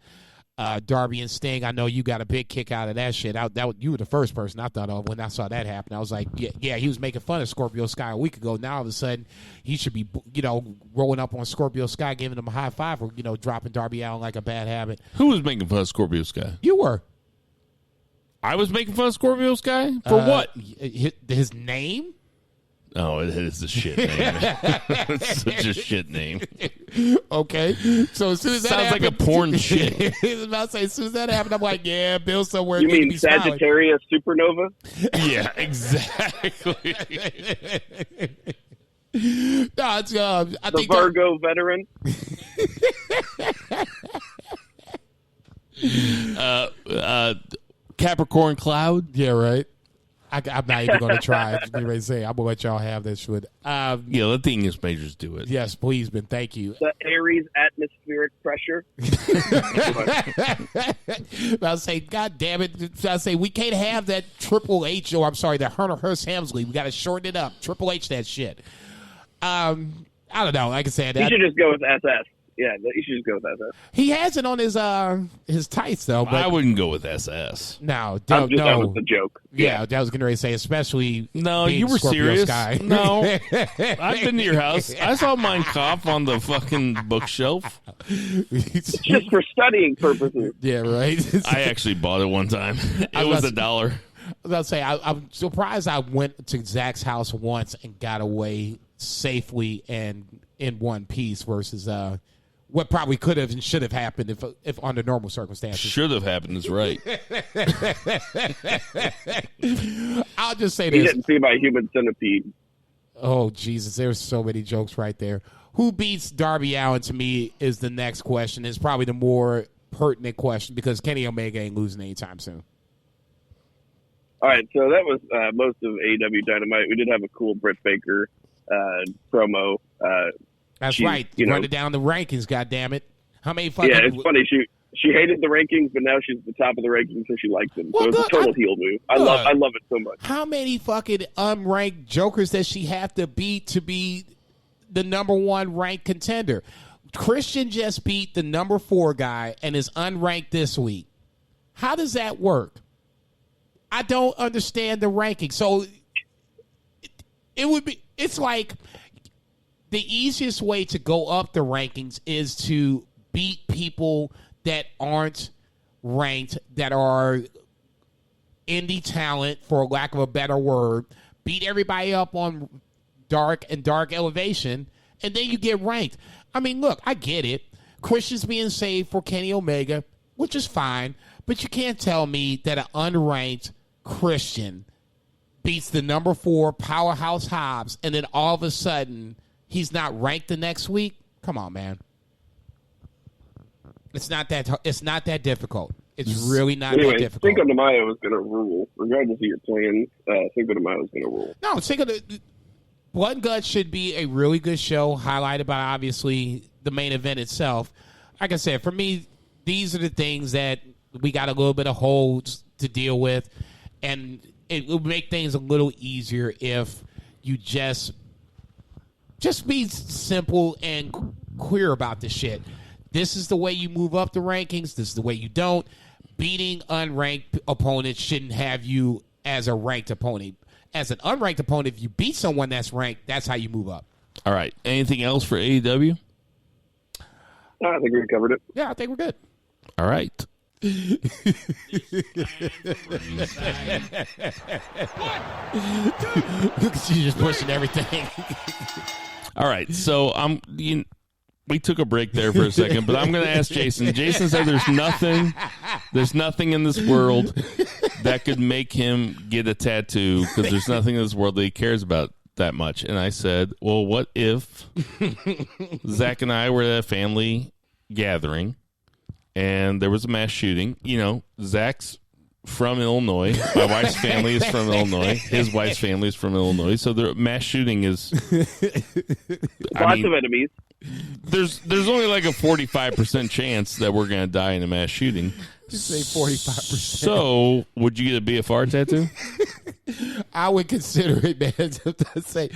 [SPEAKER 4] Darby and Sting. I know you got a big kick out of that shit. You were the first person I thought of when I saw that happen. I was like, yeah, he was making fun of Scorpio Sky a week ago. Now all of a sudden he should be, rolling up on Scorpio Sky, giving him a high five, or dropping Darby Allin like a bad habit.
[SPEAKER 3] Who was making fun of Scorpio Sky?
[SPEAKER 4] You were.
[SPEAKER 3] I was making fun of Scorpio Sky for what?
[SPEAKER 4] His name.
[SPEAKER 3] Oh, it is a shit name. It's such a shit name.
[SPEAKER 4] Okay. So as soon as that
[SPEAKER 3] sounds
[SPEAKER 4] happened,
[SPEAKER 3] like a porn shit.
[SPEAKER 4] I was about to say, as soon as that happened, I'm like, yeah, Bill somewhere.
[SPEAKER 5] You mean Sagittarius Supernova?
[SPEAKER 3] Yeah, exactly.
[SPEAKER 4] No, it's I
[SPEAKER 5] the
[SPEAKER 4] think
[SPEAKER 5] Virgo veteran.
[SPEAKER 3] Capricorn Cloud.
[SPEAKER 4] Yeah, right. I'm not even going to try. I'm going to say I'm going to let y'all have this one.
[SPEAKER 3] Yeah, let the English majors do it.
[SPEAKER 4] Yes, please, Ben. Thank you.
[SPEAKER 5] The Aries atmospheric pressure.
[SPEAKER 4] I'll say, God damn it! I'll say we can't have that Triple H. Or I'm sorry, the Hunter Hearst Helmsley. We got to shorten it up. Triple H that shit. I don't know. Like I said,
[SPEAKER 5] you should just go with SS. Yeah, you should just go with SS.
[SPEAKER 4] He has it on his tights though. But
[SPEAKER 3] I wouldn't go with SS.
[SPEAKER 4] No,
[SPEAKER 5] that was the joke.
[SPEAKER 4] Yeah, that was going to say, especially.
[SPEAKER 3] No,
[SPEAKER 4] being
[SPEAKER 3] you were
[SPEAKER 4] Scorpio
[SPEAKER 3] serious.
[SPEAKER 4] Sky.
[SPEAKER 3] No, I've been to your house. I saw Mein Kampf on the fucking bookshelf.
[SPEAKER 5] It's just for studying purposes.
[SPEAKER 4] Yeah, right.
[SPEAKER 3] I actually bought it one time. It was $1.
[SPEAKER 4] I was about to say, I'm surprised I went to Zach's house once and got away safely and in one piece versus what probably could have and should have happened if under normal circumstances.
[SPEAKER 3] Should have happened is right.
[SPEAKER 4] I'll just say
[SPEAKER 5] He
[SPEAKER 4] this.
[SPEAKER 5] didn't see my human centipede.
[SPEAKER 4] Oh, Jesus, there's so many jokes right there. Who beats Darby Allin to me is the next question. It's probably the more pertinent question because Kenny Omega ain't losing anytime soon.
[SPEAKER 5] All right, so that was most of AEW Dynamite. We did have a cool Britt Baker promo.
[SPEAKER 4] That's right. Running down the rankings, goddammit. How many fucking...
[SPEAKER 5] Yeah, it's funny. She hated the rankings, but now she's at the top of the rankings, so she likes them.
[SPEAKER 4] Well,
[SPEAKER 5] so it's
[SPEAKER 4] good.
[SPEAKER 5] a total heel move. I love it so much.
[SPEAKER 4] How many fucking unranked jokers does she have to beat to be the number one ranked contender? Christian just beat the number 4 guy and is unranked this week. How does that work? I don't understand the ranking. So it's like the easiest way to go up the rankings is to beat people that aren't ranked, that are indie talent, for lack of a better word, beat everybody up on dark elevation, and then you get ranked. I mean, look, I get it. Christian's being saved for Kenny Omega, which is fine, but you can't tell me that an unranked Christian beats the number 4 powerhouse Hobbs, and then all of a sudden he's not ranked the next week. Come on, man. It's not that difficult. It's really not that difficult.
[SPEAKER 5] Cinco de Mayo is going to rule, regardless of your plans. Cinco de Mayo is going to rule.
[SPEAKER 4] No, Blood and Guts should be a really good show, highlighted by obviously the main event itself. Like I said, for me, these are the things that we got a little bit of holes to deal with, and it will make things a little easier if you just be simple and clear about the shit. This is the way you move up the rankings. This is the way you don't. Beating unranked opponents shouldn't have you as a ranked opponent. As an unranked opponent, if you beat someone that's ranked, that's how you move up.
[SPEAKER 3] All right. Anything else for AEW?
[SPEAKER 5] No, I think we covered it.
[SPEAKER 4] Yeah, I think we're good.
[SPEAKER 3] All right.
[SPEAKER 4] She's just pushing everything.
[SPEAKER 3] All right. So we took a break there for a second, but I'm going to ask Jason. Jason said there's nothing in this world that could make him get a tattoo because there's nothing in this world that he cares about that much. And I said, well, what if Zach and I were at a family gathering and there was a mass shooting? You know, Zach's from Illinois. My wife's family is from Illinois. His wife's family is from Illinois. So the mass shooting is...
[SPEAKER 5] Lots of enemies.
[SPEAKER 3] There's only like a 45% chance that we're going to die in a mass shooting.
[SPEAKER 4] You say 45%.
[SPEAKER 3] So, would you get a BFR tattoo?
[SPEAKER 4] I would consider it, man, to say,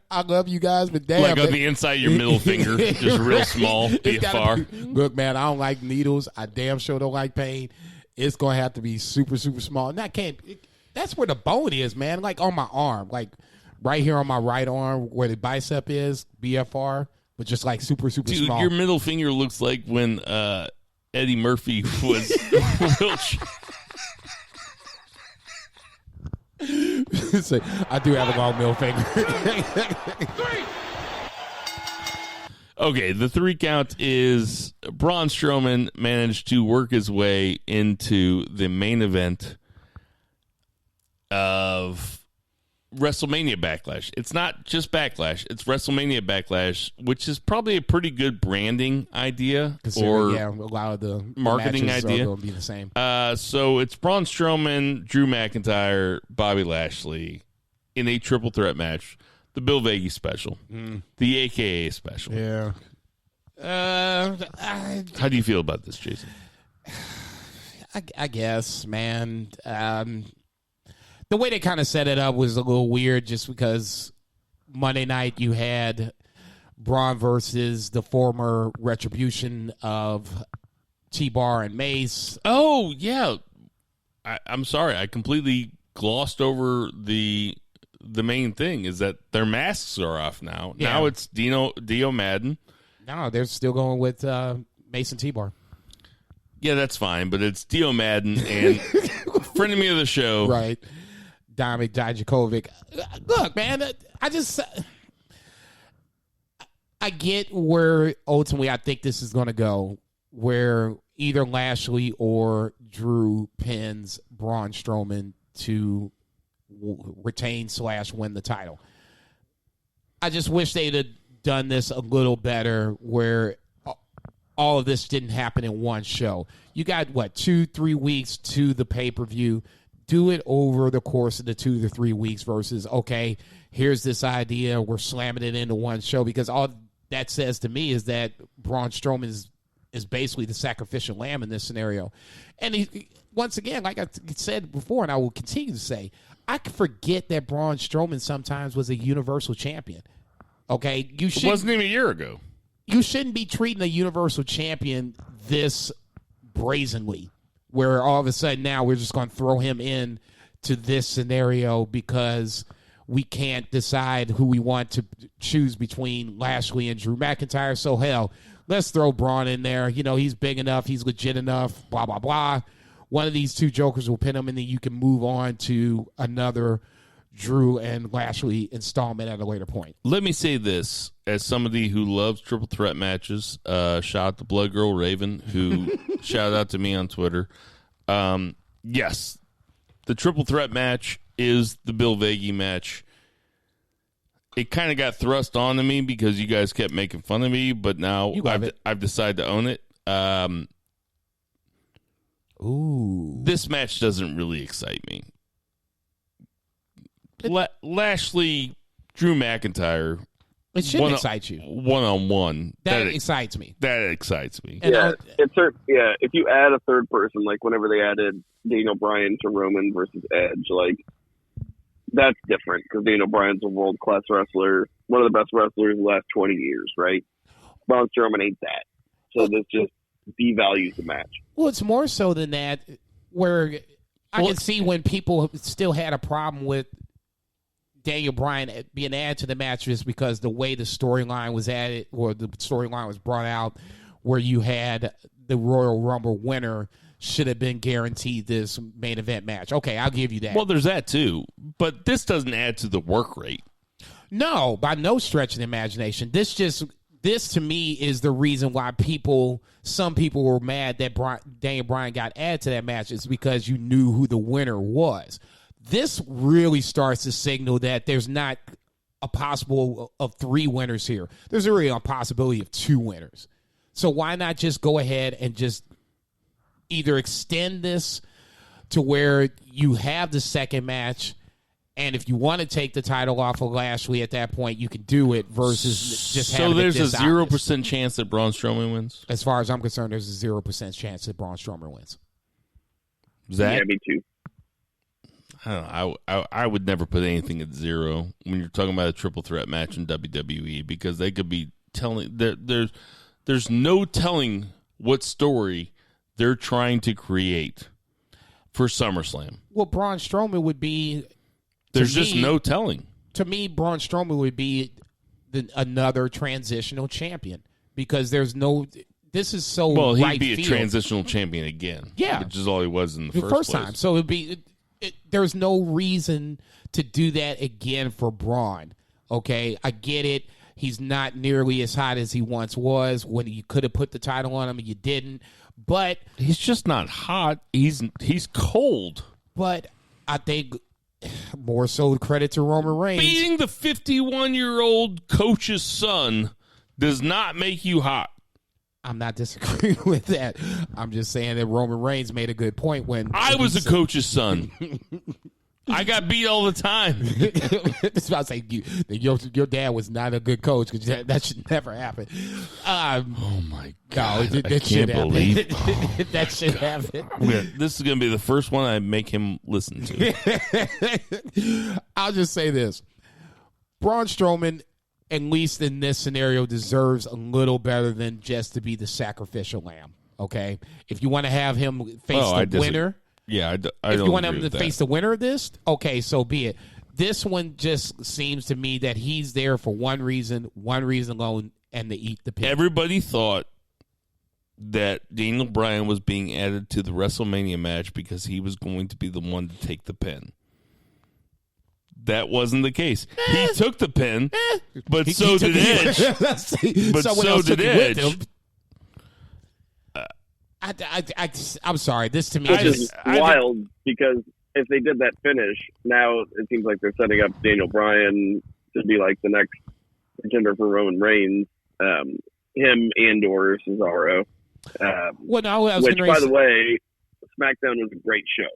[SPEAKER 4] I love you guys, but damn.
[SPEAKER 3] Like on the inside of your middle finger, just real small, BFR.
[SPEAKER 4] Look, man, I don't like needles. I damn sure don't like pain. It's going to have to be super, super small. And that's where the bone is, man, like on my arm. Like right here on my right arm where the bicep is, BFR, but just like super, super
[SPEAKER 3] Dude,
[SPEAKER 4] small.
[SPEAKER 3] your middle finger looks like when Eddie Murphy was
[SPEAKER 4] So, I do have a long middle finger.
[SPEAKER 3] Okay, the 3 count is Braun Strowman managed to work his way into the main event of WrestleMania Backlash. It's not just Backlash, it's WrestleMania Backlash, which is probably a pretty good branding idea or
[SPEAKER 4] a lot of the
[SPEAKER 3] marketing idea.
[SPEAKER 4] are going to be the same.
[SPEAKER 3] So it's Braun Strowman, Drew McIntyre, Bobby Lashley in a triple threat match. The Bill Vegas special. The AKA special.
[SPEAKER 4] Yeah.
[SPEAKER 3] How do you feel about this, Jason?
[SPEAKER 4] I guess, man. The way they kind of set it up was a little weird just because Monday night you had Braun versus the former Retribution of T-Bar and Mace.
[SPEAKER 3] Oh, yeah. I'm sorry. I completely glossed over the main thing is that their masks are off now.
[SPEAKER 4] Yeah.
[SPEAKER 3] Now it's Dio Madden.
[SPEAKER 4] No, they're still going with Mace and T-Bar.
[SPEAKER 3] Yeah, that's fine, but it's Dio Madden and friend of me of the show.
[SPEAKER 4] Right. Dominic Dijakovic. Look, man, I get where ultimately I think this is going to go, where either Lashley or Drew pins Braun Strowman to retain / win the title. I just wish they'd have done this a little better where all of this didn't happen in one show. You got, 2-3 weeks to the pay-per-view. Do it over the course of the 2 to 3 weeks versus, okay, here's this idea, we're slamming it into one show, because all that says to me is that Braun Strowman is basically the sacrificial lamb in this scenario. And once again, like I said before, and I will continue to say, I forget that Braun Strowman sometimes was a Universal Champion. Okay?
[SPEAKER 3] It wasn't even a year ago.
[SPEAKER 4] You shouldn't be treating a Universal Champion this brazenly, where all of a sudden now we're just going to throw him in to this scenario because we can't decide who we want to choose between Lashley and Drew McIntyre. So, hell, let's throw Braun in there. You know, he's big enough. He's legit enough, blah, blah, blah. One of these two jokers will pin him, and then you can move on to another Drew and Lashley installment at a later point.
[SPEAKER 3] Let me say this, as somebody who loves triple threat matches, shout out to Blood Girl Raven, who shouted out to me on Twitter. Yes, the triple threat match is the Bill Vegas match. It kind of got thrust onto me because you guys kept making fun of me, but now I've decided to own it. This match doesn't really excite me. Lashley, Drew McIntyre.
[SPEAKER 4] It shouldn't excite you.
[SPEAKER 3] One-on-one.
[SPEAKER 4] That excites me.
[SPEAKER 3] That excites me.
[SPEAKER 5] Yeah, if you add a third person, like whenever they added Daniel Bryan to Roman versus Edge, like, that's different because Daniel Bryan's a world-class wrestler, one of the best wrestlers in the last 20 years, right? Braun Strowman ain't that. So this just devalues the match.
[SPEAKER 4] Well, it's more so than that, where I can see when people still had a problem with Daniel Bryan being added to the match just because the way the storyline was added, or the storyline was brought out, where you had the Royal Rumble winner should have been guaranteed this main event match. Okay, I'll give you that.
[SPEAKER 3] Well, there's that too, but this doesn't add to the work rate.
[SPEAKER 4] No, by no stretch of the imagination. This to me is the reason why some people were mad that Daniel Bryan got added to that match, is because you knew who the winner was. This really starts to signal that there's not a possible of 3 winners here. There's really a possibility of 2 winners. So why not just go ahead and just either extend this to where you have the second match, and if you want to take the title off of Lashley at that point, you can do it, versus just having it this obvious.
[SPEAKER 3] So there's a 0% chance that Braun Strowman wins?
[SPEAKER 4] As far as I'm concerned, there's a 0% chance that Braun Strowman wins.
[SPEAKER 3] Zach?
[SPEAKER 5] Yeah, me too.
[SPEAKER 3] I don't know. I would never put anything at 0 when you're talking about a triple threat match in WWE, because they could be telling there's no telling what story they're trying to create for SummerSlam.
[SPEAKER 4] Well, Braun Strowman would be.
[SPEAKER 3] There's just no telling.
[SPEAKER 4] To me, Braun Strowman would be another transitional champion, because there's no. This is so
[SPEAKER 3] well. He'd
[SPEAKER 4] right
[SPEAKER 3] be a
[SPEAKER 4] field.
[SPEAKER 3] transitional champion again.
[SPEAKER 4] Yeah,
[SPEAKER 3] which is all he was in the
[SPEAKER 4] first
[SPEAKER 3] place.
[SPEAKER 4] time. So it'd be. There's no reason to do that again for Braun. Okay, I get it. He's not nearly as hot as he once was. When you could have put the title on him and you didn't. But
[SPEAKER 3] he's just not hot. He's cold.
[SPEAKER 4] But I think more so credit to Roman Reigns.
[SPEAKER 3] Beating the 51-year-old coach's son does not make you hot.
[SPEAKER 4] I'm not disagreeing with that. I'm just saying that Roman Reigns made a good point when
[SPEAKER 3] I was a coach's son. I got beat all the time.
[SPEAKER 4] That's about to say your dad was not a good coach, because that should never happen.
[SPEAKER 3] Oh my God!
[SPEAKER 4] No, that
[SPEAKER 3] I can't believe
[SPEAKER 4] that should happen.
[SPEAKER 3] This is going to be the first one I make him listen to.
[SPEAKER 4] I'll just say this: Braun Strowman, at least in this scenario, deserves a little better than just to be the sacrificial lamb. Okay, if you want to have him face the winner.
[SPEAKER 3] Yeah, I
[SPEAKER 4] if
[SPEAKER 3] don't
[SPEAKER 4] you want him
[SPEAKER 3] agree
[SPEAKER 4] to
[SPEAKER 3] with
[SPEAKER 4] face the winner of this, okay, so be it. This one just seems to me that he's there for one reason alone, and to eat the pig.
[SPEAKER 3] Everybody thought that Daniel Bryan was being added to the WrestleMania match because he was going to be the one to take the pin. That wasn't the case. He took the pin, but so did Edge. But so did Edge.
[SPEAKER 4] I'm sorry. This to me
[SPEAKER 5] Which is wild, because if they did that finish, now it seems like they're setting up Daniel Bryan to be like the next contender for Roman Reigns, him and/or Cesaro. Which, by the way, SmackDown was a great show.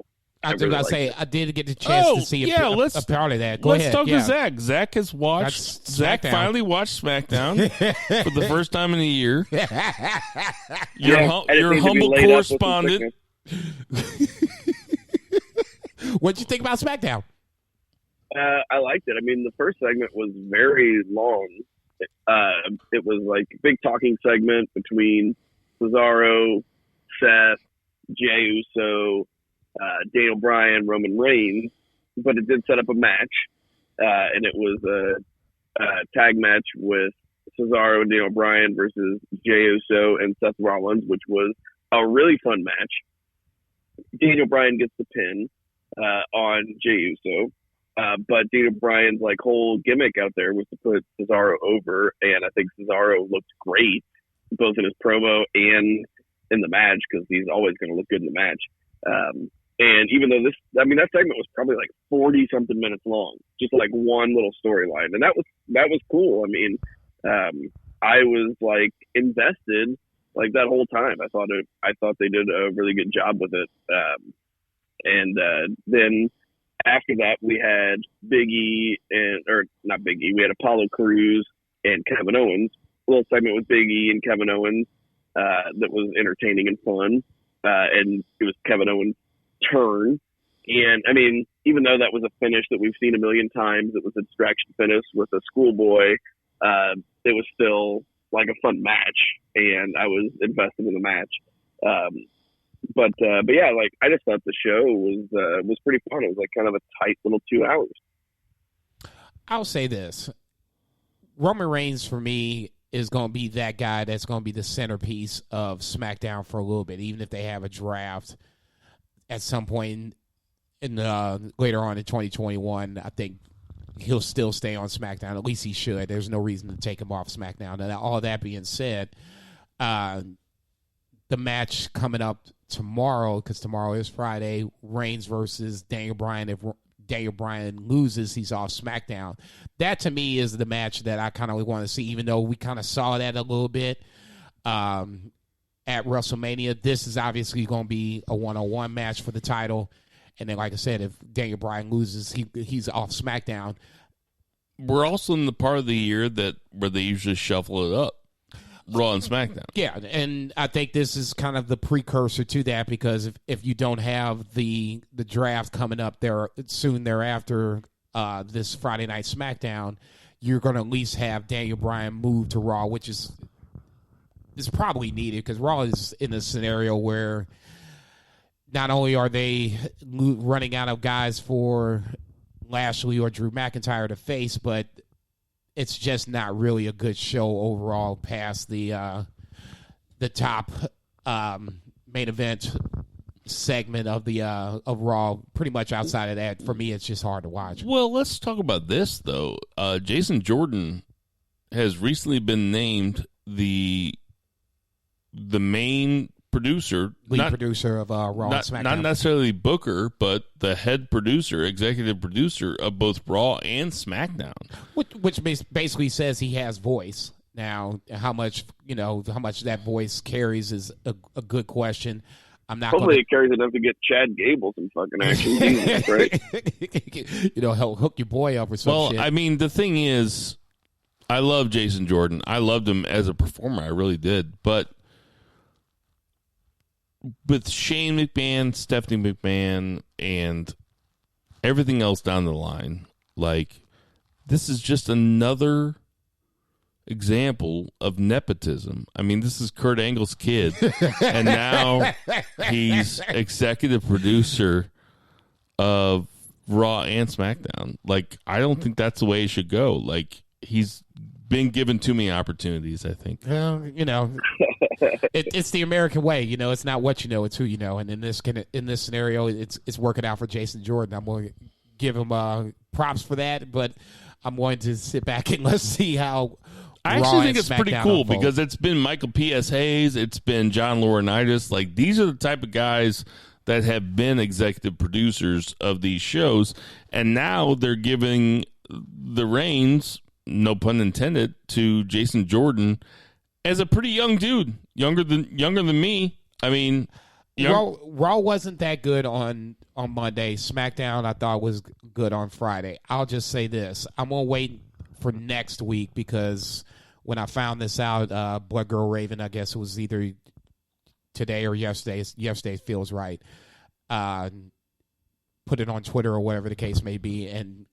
[SPEAKER 4] I was going to say, I did get the chance to see a part of that. Let's
[SPEAKER 3] talk to Zach. Zach has watched. Zach finally watched SmackDown for the first time in a year. Your humble correspondent.
[SPEAKER 4] What'd you think about SmackDown?
[SPEAKER 5] I liked it. I mean, the first segment was very long. It was like a big talking segment between Cesaro, Seth, Jey Uso, Daniel Bryan, Roman Reigns, but it did set up a match, and it was a tag match with Cesaro and Daniel Bryan versus Jey Uso and Seth Rollins, which was a really fun match. Daniel Bryan gets the pin on Jey Uso, but Daniel Bryan's like whole gimmick out there was to put Cesaro over, and I think Cesaro looked great both in his promo and in the match, because he's always going to look good in the match. And even though that segment was probably like 40 something minutes long, just like one little storyline. And that was cool. I mean, I was like invested like that whole time. I thought they did a really good job with it. And then after that we had we had Apollo Crews and Kevin Owens. A little segment with Big E and Kevin Owens, that was entertaining and fun. And it was Kevin Owens' turn. And I mean, even though that was a finish that we've seen a million times, it was a distraction finish with a schoolboy, it was still like a fun match, and I was invested in the match. But yeah, like I just thought the show was pretty fun. It was like kind of a tight little 2 hours.
[SPEAKER 4] I'll say this. Roman Reigns for me is going to be that guy that's going to be the centerpiece of SmackDown for a little bit, even if they have a draft at some point in later on in 2021. I think he'll still stay on SmackDown. At least he should. There's no reason to take him off SmackDown. And all that being said, the match coming up tomorrow, because tomorrow is Friday, Reigns versus Daniel Bryan. If Daniel Bryan loses, he's off SmackDown. That, to me, is the match that I kind of want to see, even though we kind of saw that a little bit at WrestleMania. This is obviously going to be a one-on-one match for the title. And then, like I said, if Daniel Bryan loses, he's off SmackDown.
[SPEAKER 3] We're also in the part of the year where they usually shuffle it up. Raw and SmackDown.
[SPEAKER 4] Yeah, and I think this is kind of the precursor to that, because if you don't have the draft coming up there soon thereafter, this Friday Night SmackDown, you're going to at least have Daniel Bryan move to Raw, which is probably needed, because Raw is in a scenario where not only are they running out of guys for Lashley or Drew McIntyre to face, but it's just not really a good show overall past the top main event segment of the of Raw. Pretty much outside of that, for me, it's just hard to watch.
[SPEAKER 3] Well, let's talk about this though. Jason Jordan has recently been named the main producer,
[SPEAKER 4] lead producer of Raw and SmackDown.
[SPEAKER 3] Not necessarily Booker, but the head producer, executive producer of both Raw and SmackDown.
[SPEAKER 4] Which basically says he has voice. Now, how much that voice carries is a good question. I'm not.
[SPEAKER 5] Hopefully, it carries enough to get Chad Gable some fucking action, Jesus, right?
[SPEAKER 4] He'll hook your boy up or something.
[SPEAKER 3] Well, I mean, the thing is, I love Jason Jordan. I loved him as a performer. I really did, but with Shane McMahon, Stephanie McMahon, and everything else down the line, like, this is just another example of nepotism. I mean, this is Kurt Angle's kid, and now he's executive producer of Raw and SmackDown. Like, I don't think that's the way it should go. Like, he's been given too many opportunities, I think.
[SPEAKER 4] It's the American way. It's not what you know, it's who you know. And in this scenario, it's working out for Jason Jordan. I'm going to give him props for that, but I'm going to sit back and let's see how.
[SPEAKER 3] I actually think it's pretty cool because it's been Michael P.S. Hayes, it's been John Laurinaitis. Like, these are the type of guys that have been executive producers of these shows, and now they're giving the reins, no pun intended, to Jason Jordan as a pretty young dude, younger than me. I mean,
[SPEAKER 4] Raw wasn't that good on Monday. SmackDown, I thought, was good on Friday. I'll just say this: I'm gonna wait for next week, because when I found this out, Blood Girl Raven, I guess it was either today or yesterday. Yesterday feels right. Put it on Twitter or whatever the case may be, and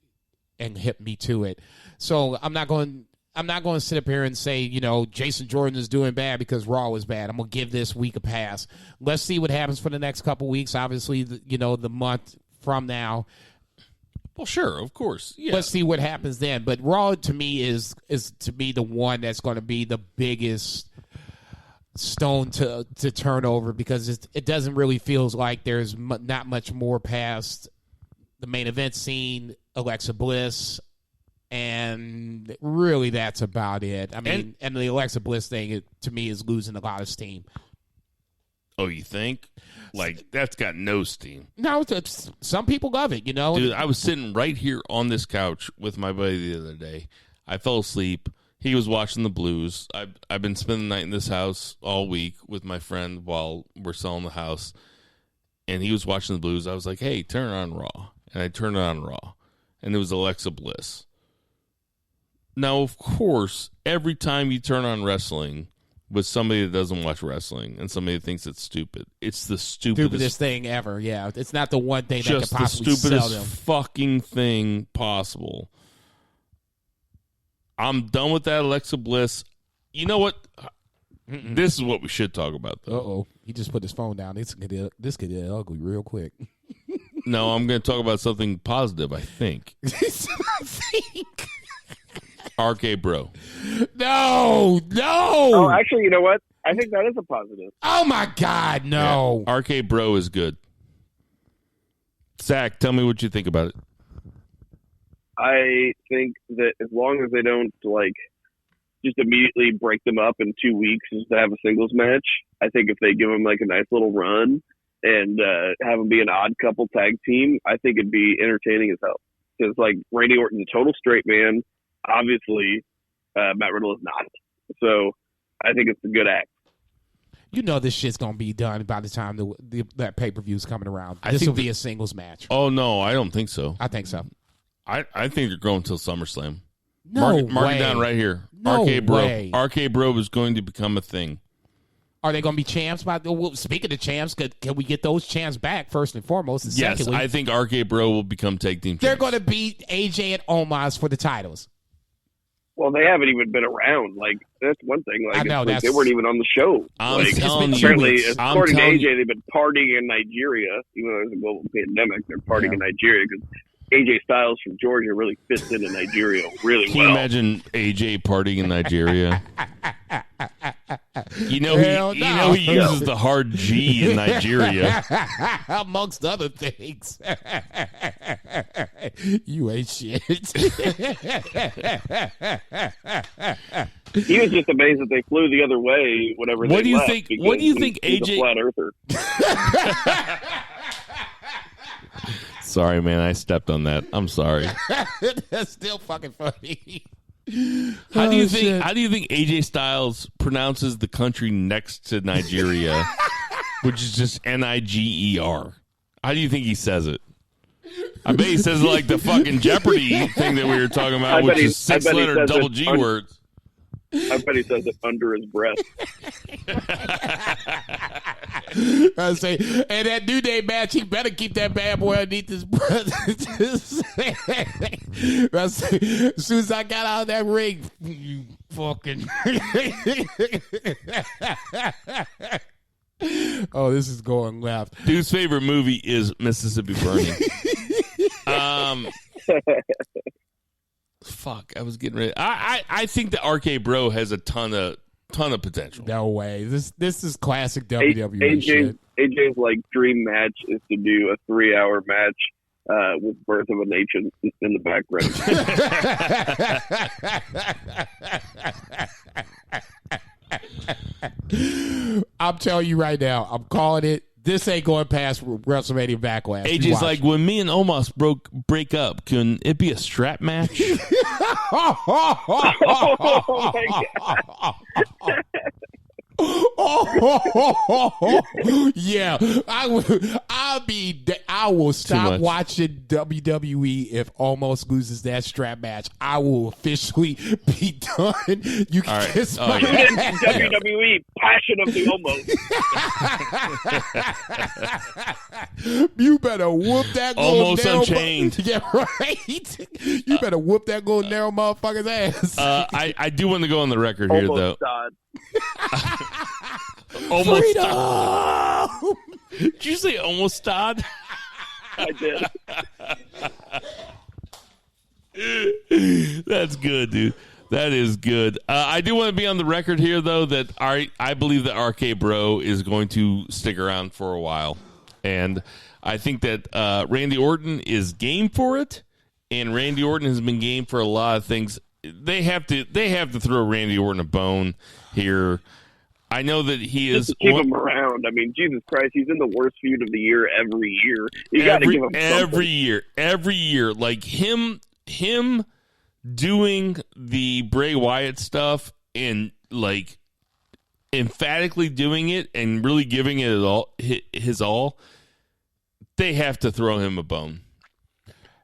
[SPEAKER 4] hit me to it. So I'm not going to sit up here and say, Jason Jordan is doing bad because Raw was bad. I'm going to give this week a pass. Let's see what happens for the next couple weeks. Obviously, the month from now.
[SPEAKER 3] Well, sure, of course. Yeah.
[SPEAKER 4] Let's see what happens then. But Raw, to me, is to be the one that's going to be the biggest stone to turn over, because it doesn't really feel like there's not much more past the main event scene, Alexa Bliss, and really that's about it. I mean, and the Alexa Bliss thing, to me, is losing a lot of steam.
[SPEAKER 3] Oh, you think? Like, that's got no steam.
[SPEAKER 4] No, some people love it,
[SPEAKER 3] Dude, I was sitting right here on this couch with my buddy the other day. I fell asleep. He was watching the Blues. I've been spending the night in this house all week with my friend while we're selling the house, and he was watching the Blues. I was like, hey, turn it on Raw. And I turned it on Raw, and it was Alexa Bliss. Now, of course, every time you turn on wrestling with somebody that doesn't watch wrestling and somebody that thinks it's stupid, it's the stupidest
[SPEAKER 4] thing ever. Yeah, it's not the one thing that
[SPEAKER 3] just
[SPEAKER 4] could possibly
[SPEAKER 3] the stupidest
[SPEAKER 4] sell them.
[SPEAKER 3] Fucking thing possible. I'm done with that Alexa Bliss. You know what? This is what we should talk about, though.
[SPEAKER 4] Uh-oh. He just put his phone down. This could get ugly real quick.
[SPEAKER 3] No, I'm going to talk about something positive, I think. RK Bro.
[SPEAKER 4] No.
[SPEAKER 5] Oh, actually, you know what? I think that is a positive.
[SPEAKER 4] Oh, my God, no.
[SPEAKER 3] Yeah, RK Bro is good. Zach, tell me what you think about it.
[SPEAKER 5] I think that as long as they don't, just immediately break them up in 2 weeks just to have a singles match, I think if they give them, a nice little run and have them be an odd couple tag team, I think it'd be entertaining as hell. Because, Randy Orton's a total straight man. Obviously, Matt Riddle is not. So, I think it's a good act.
[SPEAKER 4] This shit's going to be done by the time that pay-per-view is coming around. This will be a singles match.
[SPEAKER 3] Oh, no, I don't think so.
[SPEAKER 4] I think so.
[SPEAKER 3] I think they're going until SummerSlam.
[SPEAKER 4] No
[SPEAKER 3] Mark
[SPEAKER 4] way.
[SPEAKER 3] it down right here.
[SPEAKER 4] No
[SPEAKER 3] RK Bro.
[SPEAKER 4] way.
[SPEAKER 3] RK Bro is going to become a thing.
[SPEAKER 4] Are they going to be champs? Well, speaking of champs, can we get those champs back first and foremost? And
[SPEAKER 3] Yes,
[SPEAKER 4] secondly,
[SPEAKER 3] I think RK Bro will become tag team
[SPEAKER 4] they're
[SPEAKER 3] champs.
[SPEAKER 4] going to beat AJ and Omos for the titles.
[SPEAKER 5] Well, they haven't even been around. Like, that's one thing. Like,
[SPEAKER 4] I know,
[SPEAKER 5] they weren't even on the show.
[SPEAKER 3] I'm
[SPEAKER 5] like,
[SPEAKER 3] telling you.
[SPEAKER 5] apparently,
[SPEAKER 3] I'm
[SPEAKER 5] according to
[SPEAKER 3] telling
[SPEAKER 5] AJ, they've been partying in Nigeria. Even though there's a global pandemic, they're partying in Nigeria because AJ Styles from Georgia really fits into Nigeria really well.
[SPEAKER 3] Can you imagine AJ partying in Nigeria? You know he uses the hard G in Nigeria.
[SPEAKER 4] Amongst other things. You ain't shit.
[SPEAKER 5] He was just amazed that they flew the other way whenever
[SPEAKER 3] What
[SPEAKER 5] they
[SPEAKER 3] do you
[SPEAKER 5] left
[SPEAKER 3] think?
[SPEAKER 5] because
[SPEAKER 3] What do you think
[SPEAKER 5] he's
[SPEAKER 3] AJ?
[SPEAKER 5] a flat earther.
[SPEAKER 3] Sorry, man, I stepped on that. I'm sorry.
[SPEAKER 4] That's still fucking funny.
[SPEAKER 3] How do you think AJ Styles pronounces the country next to Nigeria, which is just Niger? How do you think he says it? I bet he says it like the fucking Jeopardy thing that we were talking about, which is 6-letter double G words.
[SPEAKER 5] I bet he says it under his breath.
[SPEAKER 4] I say, and that New Day match, he better keep that bad boy underneath his breath. As soon as I got out of that ring, you fucking. Oh, this is going left.
[SPEAKER 3] Dude's favorite movie is Mississippi Burning. Fuck, I was getting ready. I think that RK Bro has a ton of potential.
[SPEAKER 4] No way. This is classic WWE shit.
[SPEAKER 5] AJ's like dream match is to do a 3-hour match with Birth of a Nation in the background.
[SPEAKER 4] I'm telling you right now, I'm calling it. This ain't going past WrestleMania Backlash.
[SPEAKER 3] AJ's like, when me and Omos break up, can it be a strap match?
[SPEAKER 5] Oh my God.
[SPEAKER 4] Yeah, I will stop watching WWE if Omos loses that strap match. I will officially be done. You can kiss my ass.
[SPEAKER 5] WWE passion of the Omos.
[SPEAKER 4] You better whoop that little
[SPEAKER 3] Almost
[SPEAKER 4] narrow
[SPEAKER 3] Unchained.
[SPEAKER 4] Yeah, right. You better whoop that little narrow motherfucker's ass.
[SPEAKER 3] I do want to go on the record here, though.
[SPEAKER 5] Almost
[SPEAKER 3] Almost. Did you say almost Todd?
[SPEAKER 5] I did.
[SPEAKER 3] That's good, dude. That is good. I do want to be on the record here, though, that I believe that RK Bro is going to stick around for a while. And I think that Randy Orton is game for it, and Randy Orton has been game for a lot of things. They have to throw Randy Orton a bone here. I know that he is.
[SPEAKER 5] Just to keep him around. I mean, Jesus Christ, he's in the worst feud of the year every year. You got to give him something.
[SPEAKER 3] every year, like him doing the Bray Wyatt stuff and like emphatically doing it and really giving it his all. They have to throw him a bone.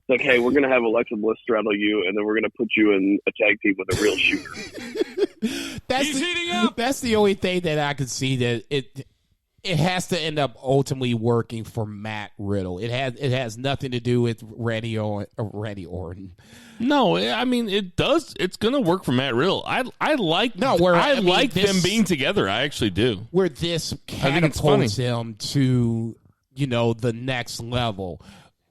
[SPEAKER 5] Like, hey, we're gonna have Alexa Bliss straddle you, and then we're gonna put you in a tag team with a real shooter.
[SPEAKER 4] That's the only thing that I could see that it has to end up ultimately working for Matt Riddle. It has nothing to do with Randy Orton.
[SPEAKER 3] No, I mean it does. It's gonna work for Matt Riddle. I like them being together. I actually do.
[SPEAKER 4] Where this catapults him to the next level.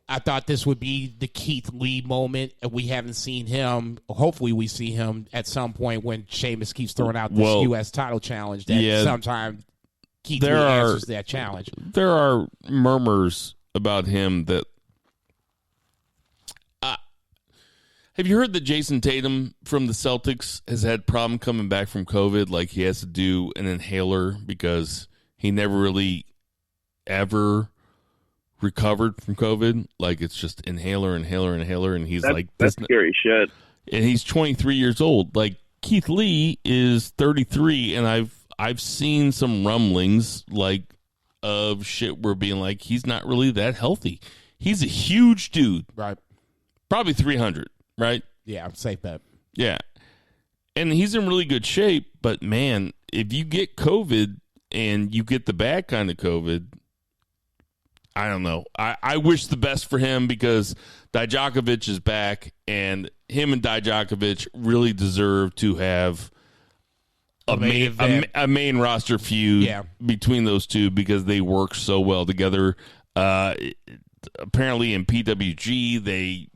[SPEAKER 4] I thought this would be the Keith Lee moment. We haven't seen him. Hopefully we see him at some point when Sheamus keeps throwing out this U.S. title challenge that sometime Keith Lee answers that challenge.
[SPEAKER 3] There are murmurs about him that... have you heard that Jason Tatum from the Celtics has had problem coming back from COVID? Like he has to do an inhaler because he never really ever... recovered from COVID. Like it's just inhaler, and he's
[SPEAKER 5] that's scary shit.
[SPEAKER 3] And he's 23 years old. Like Keith Lee is 33, and I've seen some rumblings like of shit where being like he's not really that healthy. He's a huge dude,
[SPEAKER 4] right?
[SPEAKER 3] Probably 300, right?
[SPEAKER 4] Yeah, safe bet.
[SPEAKER 3] Yeah. And he's in really good shape, but man, if you get COVID and you get the bad kind of COVID, I don't know. I wish the best for him because Dijakovic is back, and him and Dijakovic really deserve to have a main roster feud between those two because they work so well together. Apparently in PWG, they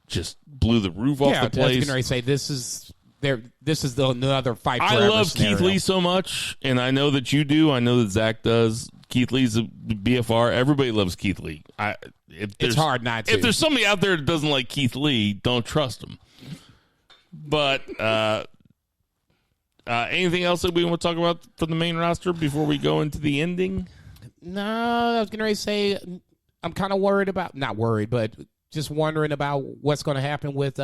[SPEAKER 3] just blew the roof off the place.
[SPEAKER 4] I was going to say, this is another fight forever
[SPEAKER 3] I love
[SPEAKER 4] scenario.
[SPEAKER 3] Keith Lee so much, and I know that you do. I know that Zach does. Keith Lee's a BFR. Everybody loves Keith Lee.
[SPEAKER 4] It's hard not to.
[SPEAKER 3] If there's somebody out there that doesn't like Keith Lee, don't trust him. But anything else that we want to talk about for the main roster before we go into the ending?
[SPEAKER 4] No, I was going to say I'm kind of worried about, not worried, but just wondering about what's going to happen with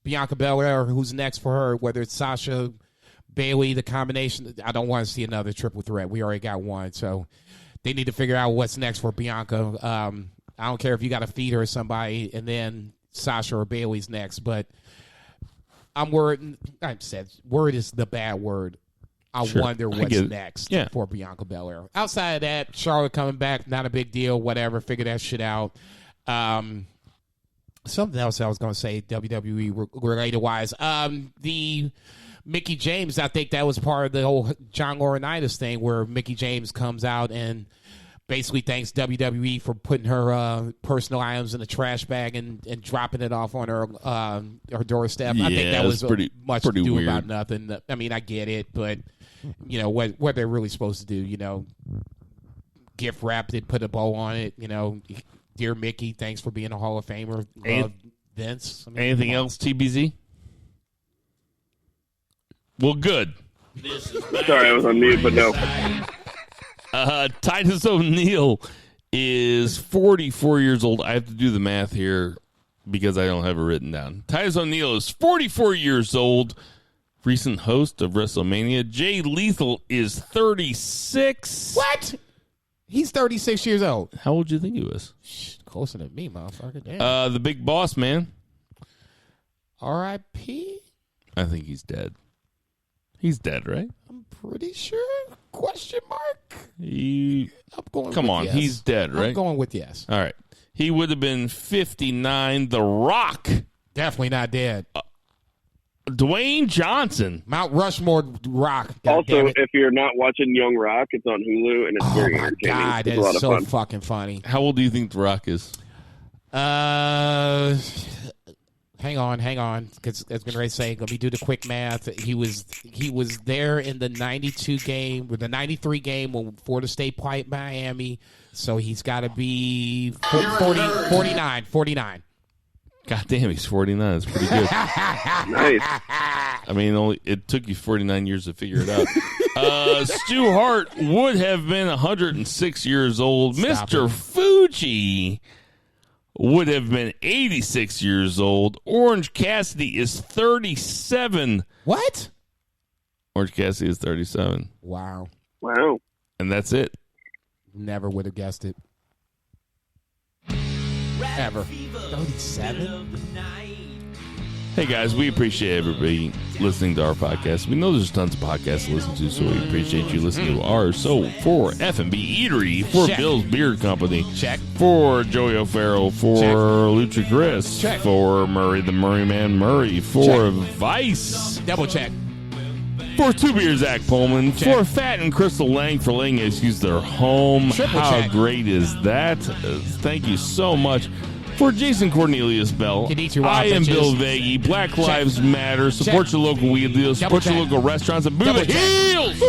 [SPEAKER 4] Bianca Belair, who's next for her, whether it's Sasha, Bayley, the combination. I don't want to see another triple threat. We already got one, so they need to figure out what's next for Bianca. I don't care if you got to feed her or somebody, and then Sasha or Bayley's next, but I'm worried. I said worried is the bad word. I wonder what's next for Bianca Belair. Outside of that, Charlotte coming back, not a big deal, whatever. Figure that shit out. Something else I was going to say, WWE related-wise. The Mickie James, I think that was part of the whole John Laurinaitis thing where Mickie James comes out and basically thanks WWE for putting her personal items in a trash bag and dropping it off on her doorstep. I think that was much to do about nothing. I mean, I get it, but you know what they're really supposed to do. You know, gift wrapped it, put a bow on it. You know, dear Mickey, thanks for being a Hall of Famer. Love Vince. I mean, anything
[SPEAKER 3] else, TBZ? Well, good.
[SPEAKER 5] Sorry, I was on mute, but no.
[SPEAKER 3] Titus O'Neil is 44 years old. I have to do the math here because I don't have it written down. Titus O'Neil is 44 years old, recent host of WrestleMania. Jay Lethal is 36.
[SPEAKER 4] What? He's 36 years old.
[SPEAKER 3] How old do you think he was?
[SPEAKER 4] Closer than me, motherfucker. Damn.
[SPEAKER 3] The big boss, man.
[SPEAKER 4] R.I.P.?
[SPEAKER 3] I think he's dead. He's dead, right?
[SPEAKER 4] I'm pretty sure. Question mark?
[SPEAKER 3] I'm going Come on, yes. He's dead, right?
[SPEAKER 4] I'm going with yes.
[SPEAKER 3] All right. He would have been 59. The Rock.
[SPEAKER 4] Definitely not dead.
[SPEAKER 3] Dwayne Johnson.
[SPEAKER 4] Mount Rushmore Rock.
[SPEAKER 5] Also, if you're not watching Young Rock, it's on Hulu, and it's very entertaining.
[SPEAKER 4] God, that is so fucking funny.
[SPEAKER 3] How old do you think The Rock is?
[SPEAKER 4] Hang on, because I was going to say, let me do the quick math. He was there in the 92 game, or the 93 game when Florida State played Miami, so he's got to be 49.
[SPEAKER 3] God damn, he's 49. That's pretty good.
[SPEAKER 5] Nice.
[SPEAKER 3] I mean, it took you 49 years to figure it out. Stu Hart would have been 106 years old. Mr. Fuji would have been 86 years old. Orange Cassidy is 37.
[SPEAKER 4] What?
[SPEAKER 3] Orange Cassidy is 37.
[SPEAKER 4] Wow.
[SPEAKER 3] And that's it.
[SPEAKER 4] Never would have guessed it. Ever. 37?
[SPEAKER 3] Hey guys, we appreciate everybody listening to our podcast. We know there's tons of podcasts to listen to, so we appreciate you listening to ours. So for F&B Eatery, for
[SPEAKER 4] Check.
[SPEAKER 3] Bill's Beard Company,
[SPEAKER 4] Check.
[SPEAKER 3] For Joey O'Farrell, for
[SPEAKER 4] Check.
[SPEAKER 3] Lucha Chris,
[SPEAKER 4] Check.
[SPEAKER 3] for Murray the Murray Man Murray, for Vice,
[SPEAKER 4] Double check.
[SPEAKER 3] for Two Beer Zach Pullman,
[SPEAKER 4] Check.
[SPEAKER 3] for Fat and Crystal Lang for letting us use their home.
[SPEAKER 4] Triple
[SPEAKER 3] How
[SPEAKER 4] check.
[SPEAKER 3] great is that? Thank you so much. For Jason Cornelius Bell, I am Bill Vagey. Black Lives Matter. Support your local weed deals. Support your local restaurants and boo the heels.